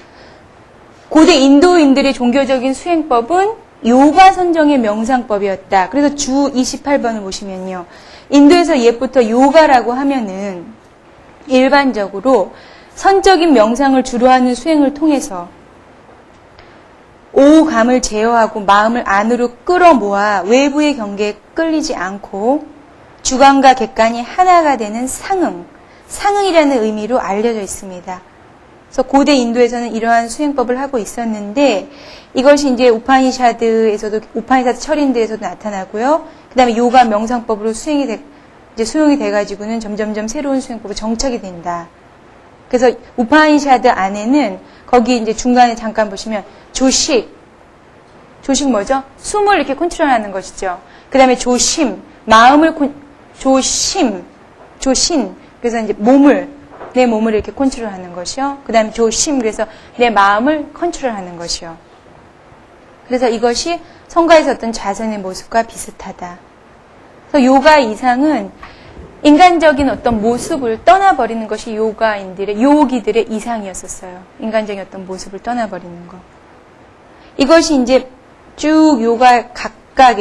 고대 인도인들의 종교적인 수행법은 요가 선정의 명상법이었다. 그래서 주 28번을 보시면요. 인도에서 옛부터 요가라고 하면은 일반적으로 선적인 명상을 주로 하는 수행을 통해서 오감을 제어하고 마음을 안으로 끌어모아 외부의 경계에 끌리지 않고 주관과 객관이 하나가 되는 상응이라는 의미로 알려져 있습니다. 그래서 고대 인도에서는 이러한 수행법을 하고 있었는데 이것이 이제 우파니샤드 철인들에서도 나타나고요. 그 다음에 요가 명상법으로 수용이 돼가지고는 점점점 새로운 수행법으로 정착이 된다. 그래서 우파니샤드 안에는 거기 이제 중간에 잠깐 보시면 조식 뭐죠? 숨을 이렇게 컨트롤하는 것이죠. 그 다음에 조심, 조신. 그래서 이제 내 몸을 이렇게 컨트롤하는 것이요. 그 다음에 조심, 그래서 내 마음을 컨트롤하는 것이요. 그래서 이것이 성가에서 어떤 자선의 모습과 비슷하다. 그래서 요가 이상은 인간적인 어떤 모습을 떠나버리는 것이 요기들의 이상이었었어요. 인간적인 어떤 모습을 떠나버리는 것. 이것이 이제 쭉 요가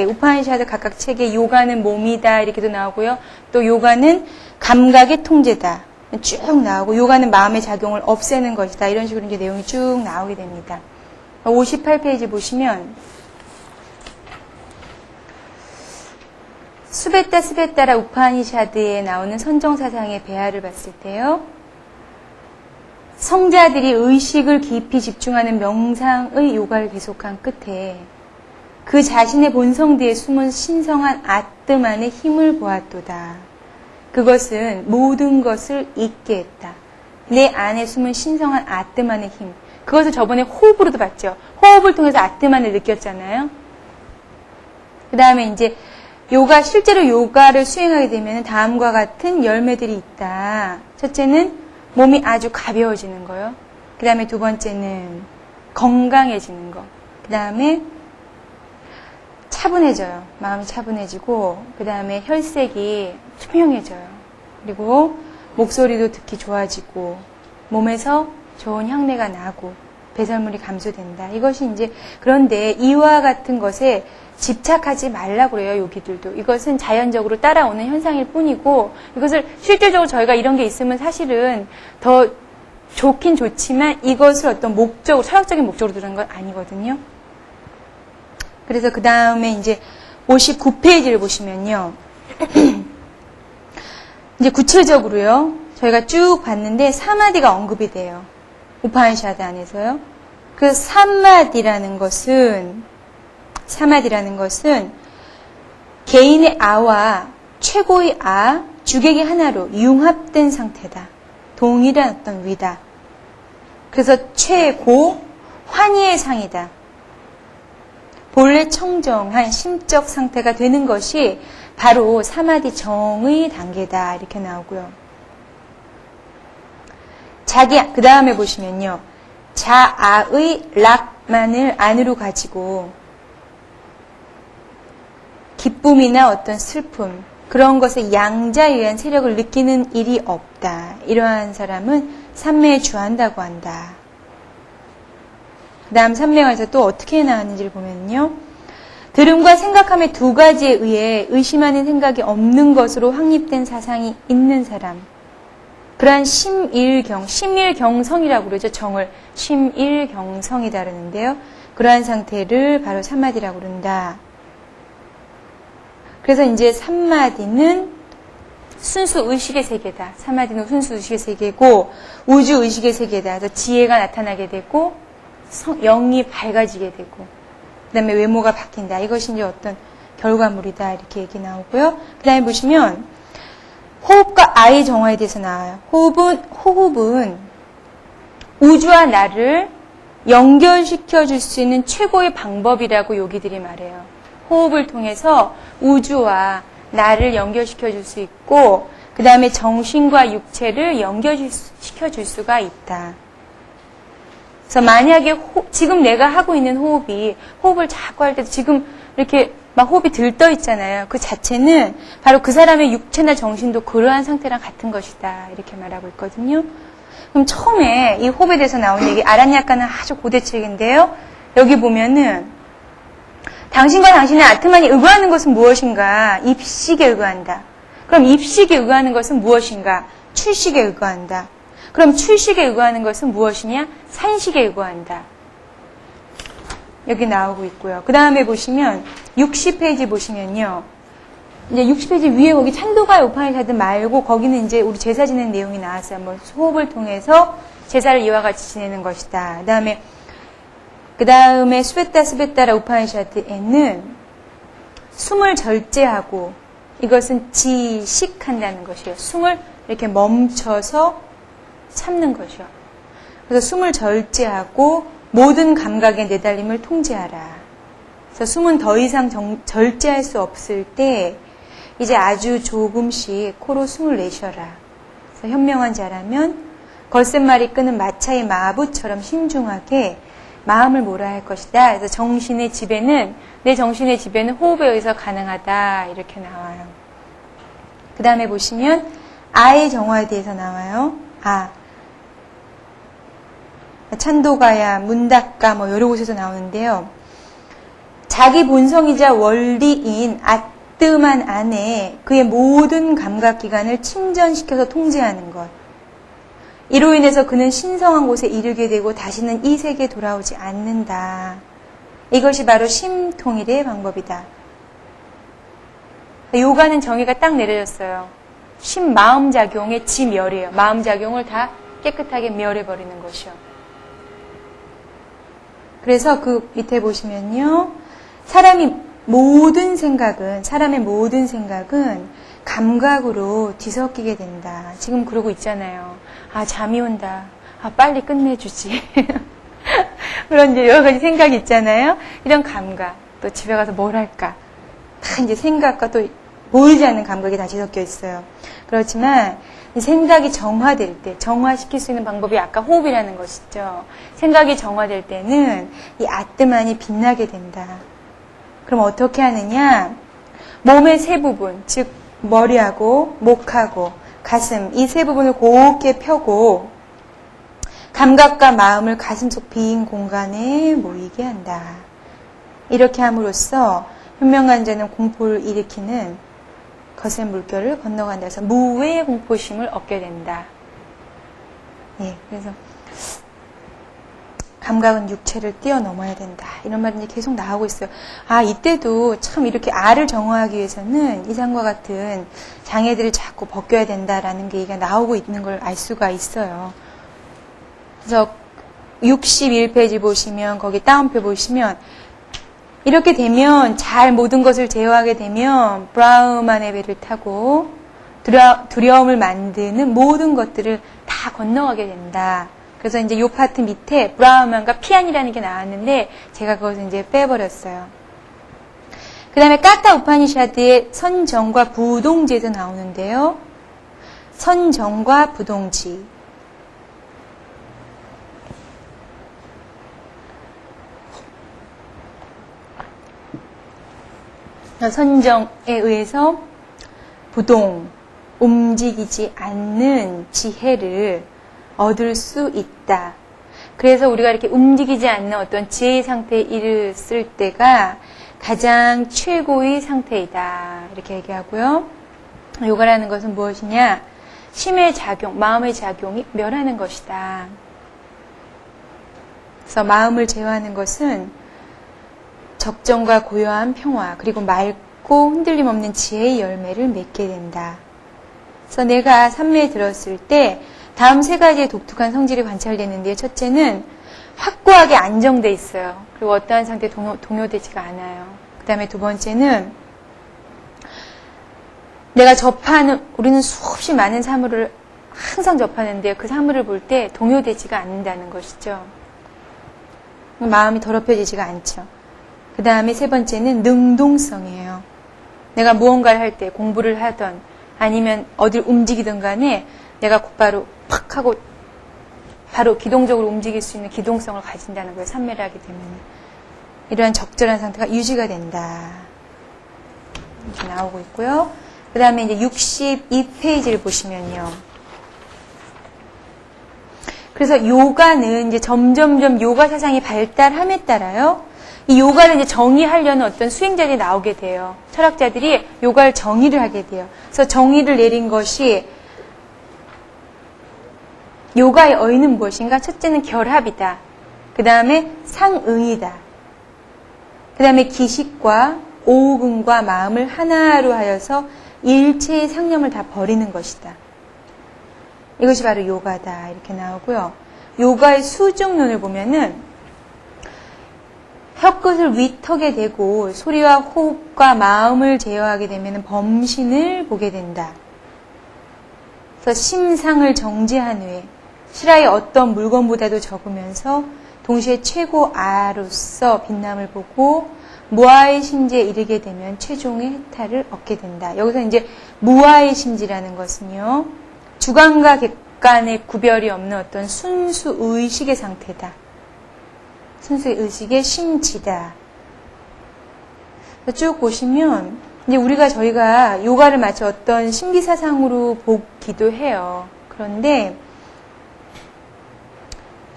우파니샤드 각각 책에 요가는 몸이다 이렇게도 나오고요. 또 요가는 감각의 통제다. 쭉 나오고 요가는 마음의 작용을 없애는 것이다. 이런 식으로 이제 내용이 쭉 나오게 됩니다. 58페이지 보시면 스베따라 우파니샤드에 나오는 선정사상의 배아를 봤을 때요. 성자들이 의식을 깊이 집중하는 명상의 요가를 계속한 끝에 그 자신의 본성대에 숨은 신성한 아뜸 안의 힘을 보았도다. 그것은 모든 것을 잊게 했다. 내 안에 숨은 신성한 아뜸 안의 힘. 그것을 저번에 호흡으로도 봤죠. 호흡을 통해서 아뜸 안을 느꼈잖아요. 그 다음에 이제 실제로 요가를 수행하게 되면 다음과 같은 열매들이 있다. 첫째는 몸이 아주 가벼워지는 거요. 그 다음에 두 번째는 건강해지는 거. 그 다음에 차분해져요. 마음이 차분해지고, 그 다음에 혈색이 투명해져요. 그리고 목소리도 듣기 좋아지고, 몸에서 좋은 향내가 나고, 배설물이 감소된다. 이것이 이제, 그런데 이와 같은 것에 집착하지 말라고 그래요, 요기들도. 이것은 자연적으로 따라오는 현상일 뿐이고, 이것을 실질적으로 저희가 이런 게 있으면 사실은 더 좋긴 좋지만 이것을 어떤 목적으로, 철학적인 목적으로 들은 건 아니거든요. 그래서 그 다음에 이제 59페이지를 보시면요. 이제 구체적으로요. 저희가 쭉 봤는데 사마디가 언급이 돼요. 우파니샤드 안에서요. 그 사마디라는 것은 개인의 아와 최고의 주객이 하나로 융합된 상태다. 동일한 어떤 위다. 그래서 최고 환희의 상이다. 본래 청정한 심적 상태가 되는 것이 바로 사마디 정의 단계다. 이렇게 나오고요. 그 다음에 보시면요. 자아의 락만을 안으로 가지고 기쁨이나 어떤 슬픔, 그런 것에 양자에 의한 세력을 느끼는 일이 없다. 이러한 사람은 삼매에 주한다고 한다. 그 다음 삼매에서 또 어떻게 나왔는지를 보면요. 들음과 생각함의 두 가지에 의해 의심하는 생각이 없는 것으로 확립된 사상이 있는 사람. 그러한 심일경성이라고 그러죠. 정을 심일경성이다 그러는데요. 그러한 상태를 바로 삼마디라고 그런다. 그래서 이제 삼마디는 순수 의식의 세계다. 삼마디는 순수 의식의 세계고 우주 의식의 세계다. 그래서 지혜가 나타나게 되고 영이 밝아지게 되고 그 다음에 외모가 바뀐다. 이것이 이제 어떤 결과물이다. 이렇게 얘기 나오고요. 그 다음에 보시면 호흡과 아의 정화에 대해서 나와요. 호흡은 우주와 나를 연결시켜 줄 수 있는 최고의 방법이라고 요기들이 말해요. 호흡을 통해서 우주와 나를 연결시켜 줄 수 있고, 그 다음에 정신과 육체를 연결시켜 줄 수가 있다. 그래서 만약에 지금 내가 하고 있는 호흡을 자꾸 할 때도 지금 이렇게 막 호흡이 들떠 있잖아요. 그 자체는 바로 그 사람의 육체나 정신도 그러한 상태랑 같은 것이다. 이렇게 말하고 있거든요. 그럼 처음에 이 호흡에 대해서 나온 얘기, 아라냐카는 아주 고대책인데요. 여기 보면은 당신과 당신의 아트만이 의거하는 것은 무엇인가? 입식에 의거한다. 그럼 입식에 의거하는 것은 무엇인가? 출식에 의거한다. 그럼 출식에 의거하는 것은 무엇이냐? 산식에 의거한다. 여기 나오고 있고요. 그 다음에 보시면 60페이지 보시면요. 이제 60페이지 위에 거기 찬도가의 우파니샤드 말고 거기는 이제 우리 제사 지내는 내용이 나왔어요. 뭐 호흡을 통해서 제사를 이와 같이 지내는 것이다. 그 다음에 스베타라 우파니샤드에는 숨을 절제하고 이것은 지식한다는 것이에요. 숨을 이렇게 멈춰서 참는 것이요. 그래서 숨을 절제하고 모든 감각의 내달림을 통제하라. 그래서 숨은 더 이상 절제할 수 없을 때 이제 아주 조금씩 코로 숨을 내쉬어라. 그래서 현명한 자라면 걸쇠말이 끄는 마차의 마부처럼 신중하게 마음을 몰아야 할 것이다. 그래서 내 정신의 지배는 호흡에 의해서 가능하다. 이렇게 나와요. 그 다음에 보시면 아의 정화에 대해서 나와요. 찬도가야, 문다가 뭐 여러 곳에서 나오는데요. 자기 본성이자 원리인 아뜨만 안에 그의 모든 감각기관을 침전시켜서 통제하는 것. 이로 인해서 그는 신성한 곳에 이르게 되고 다시는 이 세계에 돌아오지 않는다. 이것이 바로 심통일의 방법이다. 요가는 정의가 딱 내려졌어요. 마음작용의 지멸이에요. 마음작용을 다 깨끗하게 멸해버리는 것이요. 그래서 그 밑에 보시면요. 사람의 모든 생각은 감각으로 뒤섞이게 된다. 지금 그러고 있잖아요. 잠이 온다. 빨리 끝내주지. 그런 이제 여러 가지 생각이 있잖아요. 이런 감각. 또 집에 가서 뭘 할까. 다 이제 생각과 또 보이지 않는 감각이 다 뒤섞여 있어요. 그렇지만 이 생각이 정화될 때, 정화시킬 수 있는 방법이 아까 호흡이라는 것이죠. 생각이 정화될 때는 이 아뜨만이 빛나게 된다. 그럼 어떻게 하느냐? 몸의 세 부분, 즉 머리하고 목하고 가슴, 이 세 부분을 곱게 펴고 감각과 마음을 가슴속 빈 공간에 모이게 한다. 이렇게 함으로써 현명한 자는 공포를 일으키는 거센 물결을 건너간다. 해서 무외의 공포심을 얻게 된다. 그래서 감각은 육체를 뛰어넘어야 된다. 이런 말이 이제 계속 나오고 있어요. 이때도 참 이렇게 알을 정화하기 위해서는 이상과 같은 장애들을 자꾸 벗겨야 된다라는 게 얘기가 나오고 있는 걸 알 수가 있어요. 그래서 61페이지 보시면 거기 따옴표 보시면 이렇게 되면 잘 모든 것을 제어하게 되면 브라흐만의 배를 타고 두려움을 만드는 모든 것들을 다 건너가게 된다. 그래서 이제 요 파트 밑에 브라흐만과 피안이라는 게 나왔는데 제가 그것을 이제 빼버렸어요. 그 다음에 까타 우파니샤드의 선정과 부동지에서 나오는데요. 선정과 부동지. 선정에 의해서 움직이지 않는 지혜를 얻을 수 있다. 그래서 우리가 이렇게 움직이지 않는 어떤 지혜의 상태에 이르렀을 때가 가장 최고의 상태이다. 이렇게 얘기하고요. 요가라는 것은 무엇이냐? 심의 작용, 마음의 작용이 멸하는 것이다. 그래서 마음을 제어하는 것은 적정과 고요한 평화, 그리고 맑고 흔들림 없는 지혜의 열매를 맺게 된다. 그래서 내가 삼매에 들었을 때 다음 세 가지의 독특한 성질이 관찰되는데, 첫째는 확고한 수수하게 안정돼 있어요. 그리고 어떠한 상태에 동요되지가 않아요. 그 다음에 두 번째는 내가 접하는, 우리는 수없이 많은 사물을 항상 접하는데 그 사물을 볼 때 동요되지가 않는다는 것이죠. 마음이 더럽혀지지가 않죠. 그 다음에 세 번째는 능동성이에요. 내가 무언가를 할 때 공부를 하던 아니면 어딜 움직이든 간에 내가 곧바로 팍 하고 바로 기동적으로 움직일 수 있는 기동성을 가진다는 거예요. 삼매를 하게 되면. 이러한 적절한 상태가 유지가 된다. 이렇게 나오고 있고요. 그 다음에 이제 62페이지를 보시면요. 그래서 요가는 이제 점점점 요가 사상이 발달함에 따라요. 이 요가를 이제 정의하려는 어떤 수행자들이 나오게 돼요. 철학자들이 요가를 정의를 하게 돼요. 그래서 정의를 내린 것이 요가의 어휘는 무엇인가? 첫째는 결합이다. 그 다음에 상응이다. 그 다음에 기식과 오근과 마음을 하나로 하여서 일체의 상념을 다 버리는 것이다. 이것이 바로 요가다. 이렇게 나오고요. 요가의 수중론을 보면은 혀끝을 위턱에 대고 소리와 호흡과 마음을 제어하게 되면 범신을 보게 된다. 그래서 심상을 정지한 후에 실화의 어떤 물건보다도 적으면서 동시에 최고 아로서 빛남을 보고 무아의 심지에 이르게 되면 최종의 해탈을 얻게 된다. 여기서 이제 무아의 심지라는 것은요, 주관과 객관의 구별이 없는 어떤 순수 의식의 상태다. 순수 의식의 심지다. 쭉 보시면 이제 저희가 요가를 마치 어떤 신비사상으로 보기도 해요. 그런데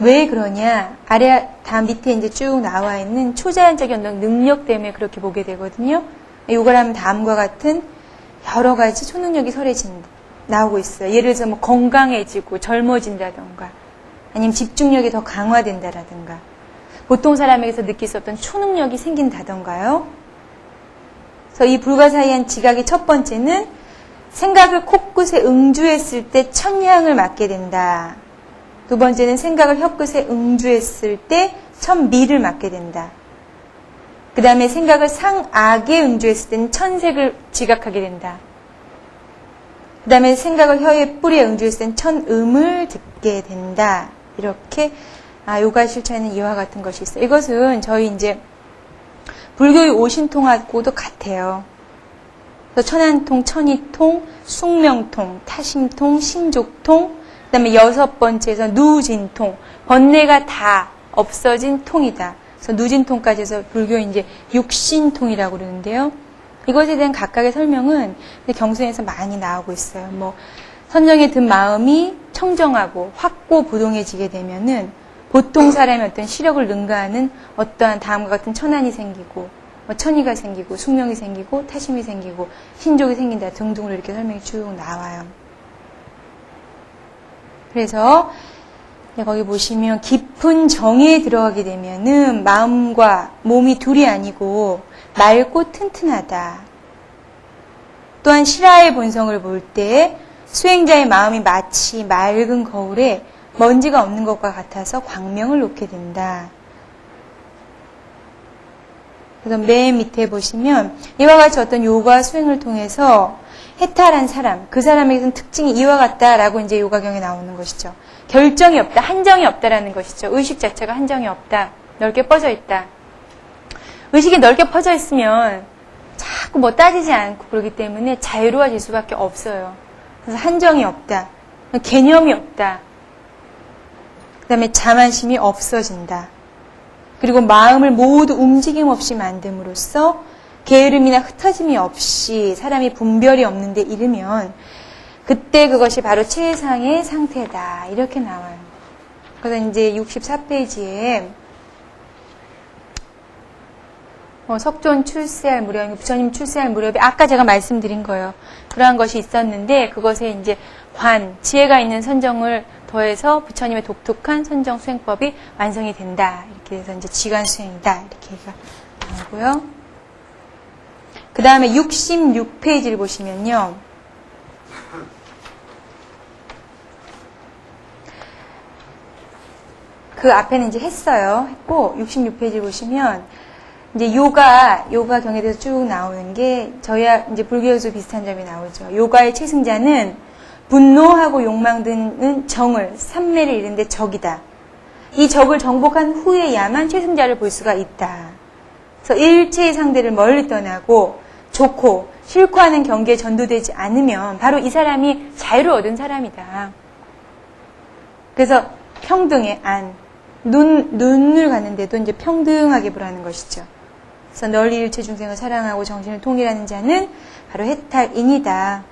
왜 그러냐? 아래 다음 밑에 이제 쭉 나와 있는 초자연적인 어떤 능력 때문에 그렇게 보게 되거든요. 요가를 하면 다음과 같은 여러 가지 초능력이 나오고 있어요. 예를 들어서 뭐 건강해지고 젊어진다던가, 아니면 집중력이 더 강화된다라든가, 보통 사람에게서 느낄 수 없던 초능력이 생긴다던가요. 그래서 이 불가사의한 지각의 첫 번째는 생각을 코끝에 응주했을 때 천향을 맞게 된다. 두 번째는 생각을 혀끝에 응주했을 때 천미를 맞게 된다. 그 다음에 생각을 상악에 응주했을 때는 천색을 지각하게 된다. 그 다음에 생각을 혀의 뿌리에 응주했을 때는 천음을 듣게 된다. 이렇게 요가 실천에는 이와 같은 것이 있어요. 이것은 저희 이제 불교의 오신통하고도 같아요. 그래서 천안통, 천이통, 숙명통, 타심통, 신족통, 그 다음에 여섯 번째에서 누진통, 번뇌가 다 없어진 통이다. 그래서 누진통까지 해서 불교 이제 육신통이라고 그러는데요. 이것에 대한 각각의 설명은 경전에서 많이 나오고 있어요. 뭐 선정에 든 마음이 청정하고 확고부동해지게 되면은 보통 사람의 어떤 시력을 능가하는 어떠한 다음과 같은 천안이 생기고, 천이가 생기고, 숙명이 생기고, 타심이 생기고, 신족이 생긴다 등등으로 이렇게 설명이 쭉 나와요. 그래서 거기 보시면 깊은 정에 들어가게 되면은 마음과 몸이 둘이 아니고 맑고 튼튼하다. 또한 실화의 본성을 볼 때 수행자의 마음이 마치 맑은 거울에 먼지가 없는 것과 같아서 광명을 놓게 된다. 그래서 맨 밑에 보시면 이와 같이 어떤 요가 수행을 통해서 해탈한 사람, 그 사람에게는 특징이 이와 같다라고 이제 요가경에 나오는 것이죠. 결정이 없다, 한정이 없다라는 것이죠. 의식 자체가 한정이 없다, 넓게 뻗어 있다. 의식이 넓게 퍼져 있으면 자꾸 뭐 따지지 않고 그러기 때문에 자유로워질 수밖에 없어요. 그래서 한정이 없다, 개념이 없다. 그 다음에 자만심이 없어진다. 그리고 마음을 모두 움직임 없이 만듦으로써 게으름이나 흩어짐이 없이 사람이 분별이 없는데 이르면 그때 그것이 바로 최상의 상태다. 이렇게 나와요. 그래서 이제 64페이지에 석존 출세할 무렵, 부처님 출세할 무렵에 아까 제가 말씀드린 거예요. 그러한 것이 있었는데 그것에 이제 지혜가 있는 선정을 더해서 부처님의 독특한 선정 수행법이 완성이 된다. 이렇게 해서 이제 지관 수행이다. 이렇게 얘기가 나오고요. 그 다음에 66페이지를 보시면요. 그 앞에는 이제 했고, 66페이지 보시면, 이제 요가 경에 대해서 쭉 나오는 게, 저희야 이제 불교에서 비슷한 점이 나오죠. 요가의 최승자는 분노하고 욕망 등은 정을, 삼매를 이루는데 적이다. 이 적을 정복한 후에야만 최승자를 볼 수가 있다. 그래서 일체의 상대를 멀리 떠나고, 좋고, 싫고 하는 경계에 전도되지 않으면, 바로 이 사람이 자유를 얻은 사람이다. 그래서 평등의 안, 눈을 가는데도 이제 평등하게 보라는 것이죠. 그래서 널리 일체 중생을 사랑하고 정신을 통일하는 자는 바로 해탈인이다.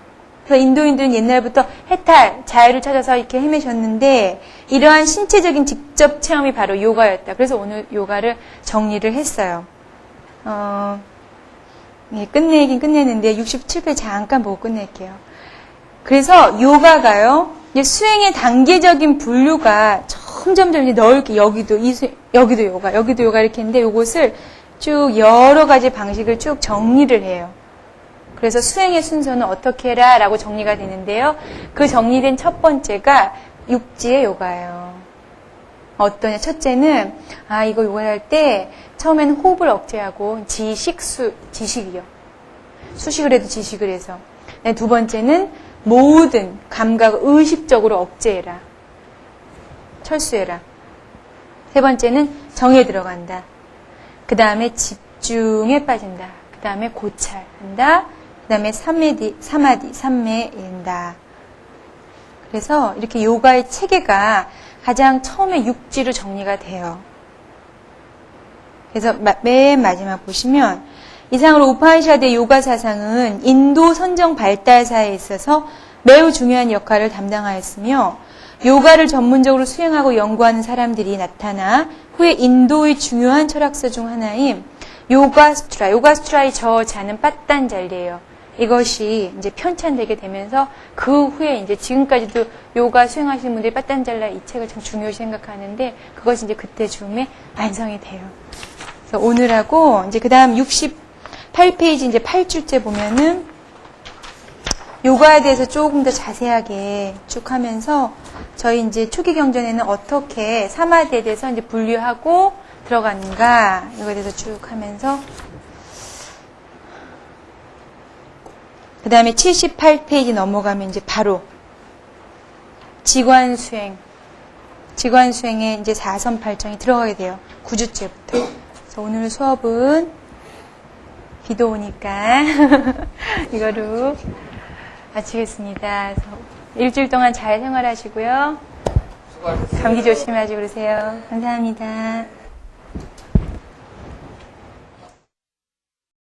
그래서 인도인들은 옛날부터 해탈, 자유를 찾아서 이렇게 헤매셨는데 이러한 신체적인 직접 체험이 바로 요가였다. 그래서 오늘 요가를 정리를 했어요. 네, 끝내긴 끝내는데 67페이지 잠깐 보고 끝낼게요. 그래서 요가가요, 이제 수행의 단계적인 분류가 점점점 이제 넓게 여기도 요가 이렇게 있는데 요것을 쭉 여러 가지 방식을 쭉 정리를 해요. 그래서 수행의 순서는 어떻게 해라 라고 정리가 되는데요. 그 정리된 첫 번째가 육지의 요가예요. 어떠냐? 첫째는 이거 요가할 때 처음에는 호흡을 억제하고 지식이요. 수식을 해도 지식을 해서. 두 번째는 모든 감각을 의식적으로 억제해라. 철수해라. 세 번째는 정에 들어간다. 그 다음에 집중에 빠진다. 그 다음에 고찰한다. 그 다음에 삼매인다. 그래서 이렇게 요가의 체계가 가장 처음에 육지로 정리가 돼요. 그래서 맨 마지막 보시면 이상으로 우파니샤드의 요가 사상은 인도 선정 발달사에 있어서 매우 중요한 역할을 담당하였으며 요가를 전문적으로 수행하고 연구하는 사람들이 나타나 후에 인도의 중요한 철학서 중 하나인 요가수트라의 저자는 빠딴잘리예요. 이것이 이제 편찬되게 되면서 그 후에 이제 지금까지도 요가 수행하시는 분들이 빠딴잘라 이 책을 참 중요시 생각하는데 그것이 이제 그때 즈음에 완성이 돼요. 그래서 오늘하고 이제 그 다음 68페이지 이제 8줄째 보면은 요가에 대해서 조금 더 자세하게 쭉 하면서 저희 이제 초기 경전에는 어떻게 사마디에 대해서 이제 분류하고 들어가는가 이거에 대해서 쭉 하면서 그 다음에 78페이지 넘어가면 이제 바로 직관수행에 이제 4선 8정이 들어가게 돼요. 9주째부터. 그래서 오늘 수업은 비도 오니까 이거로 마치겠습니다. 그래서 일주일 동안 잘 생활하시고요. 감기 조심하시고 그러세요. 감사합니다.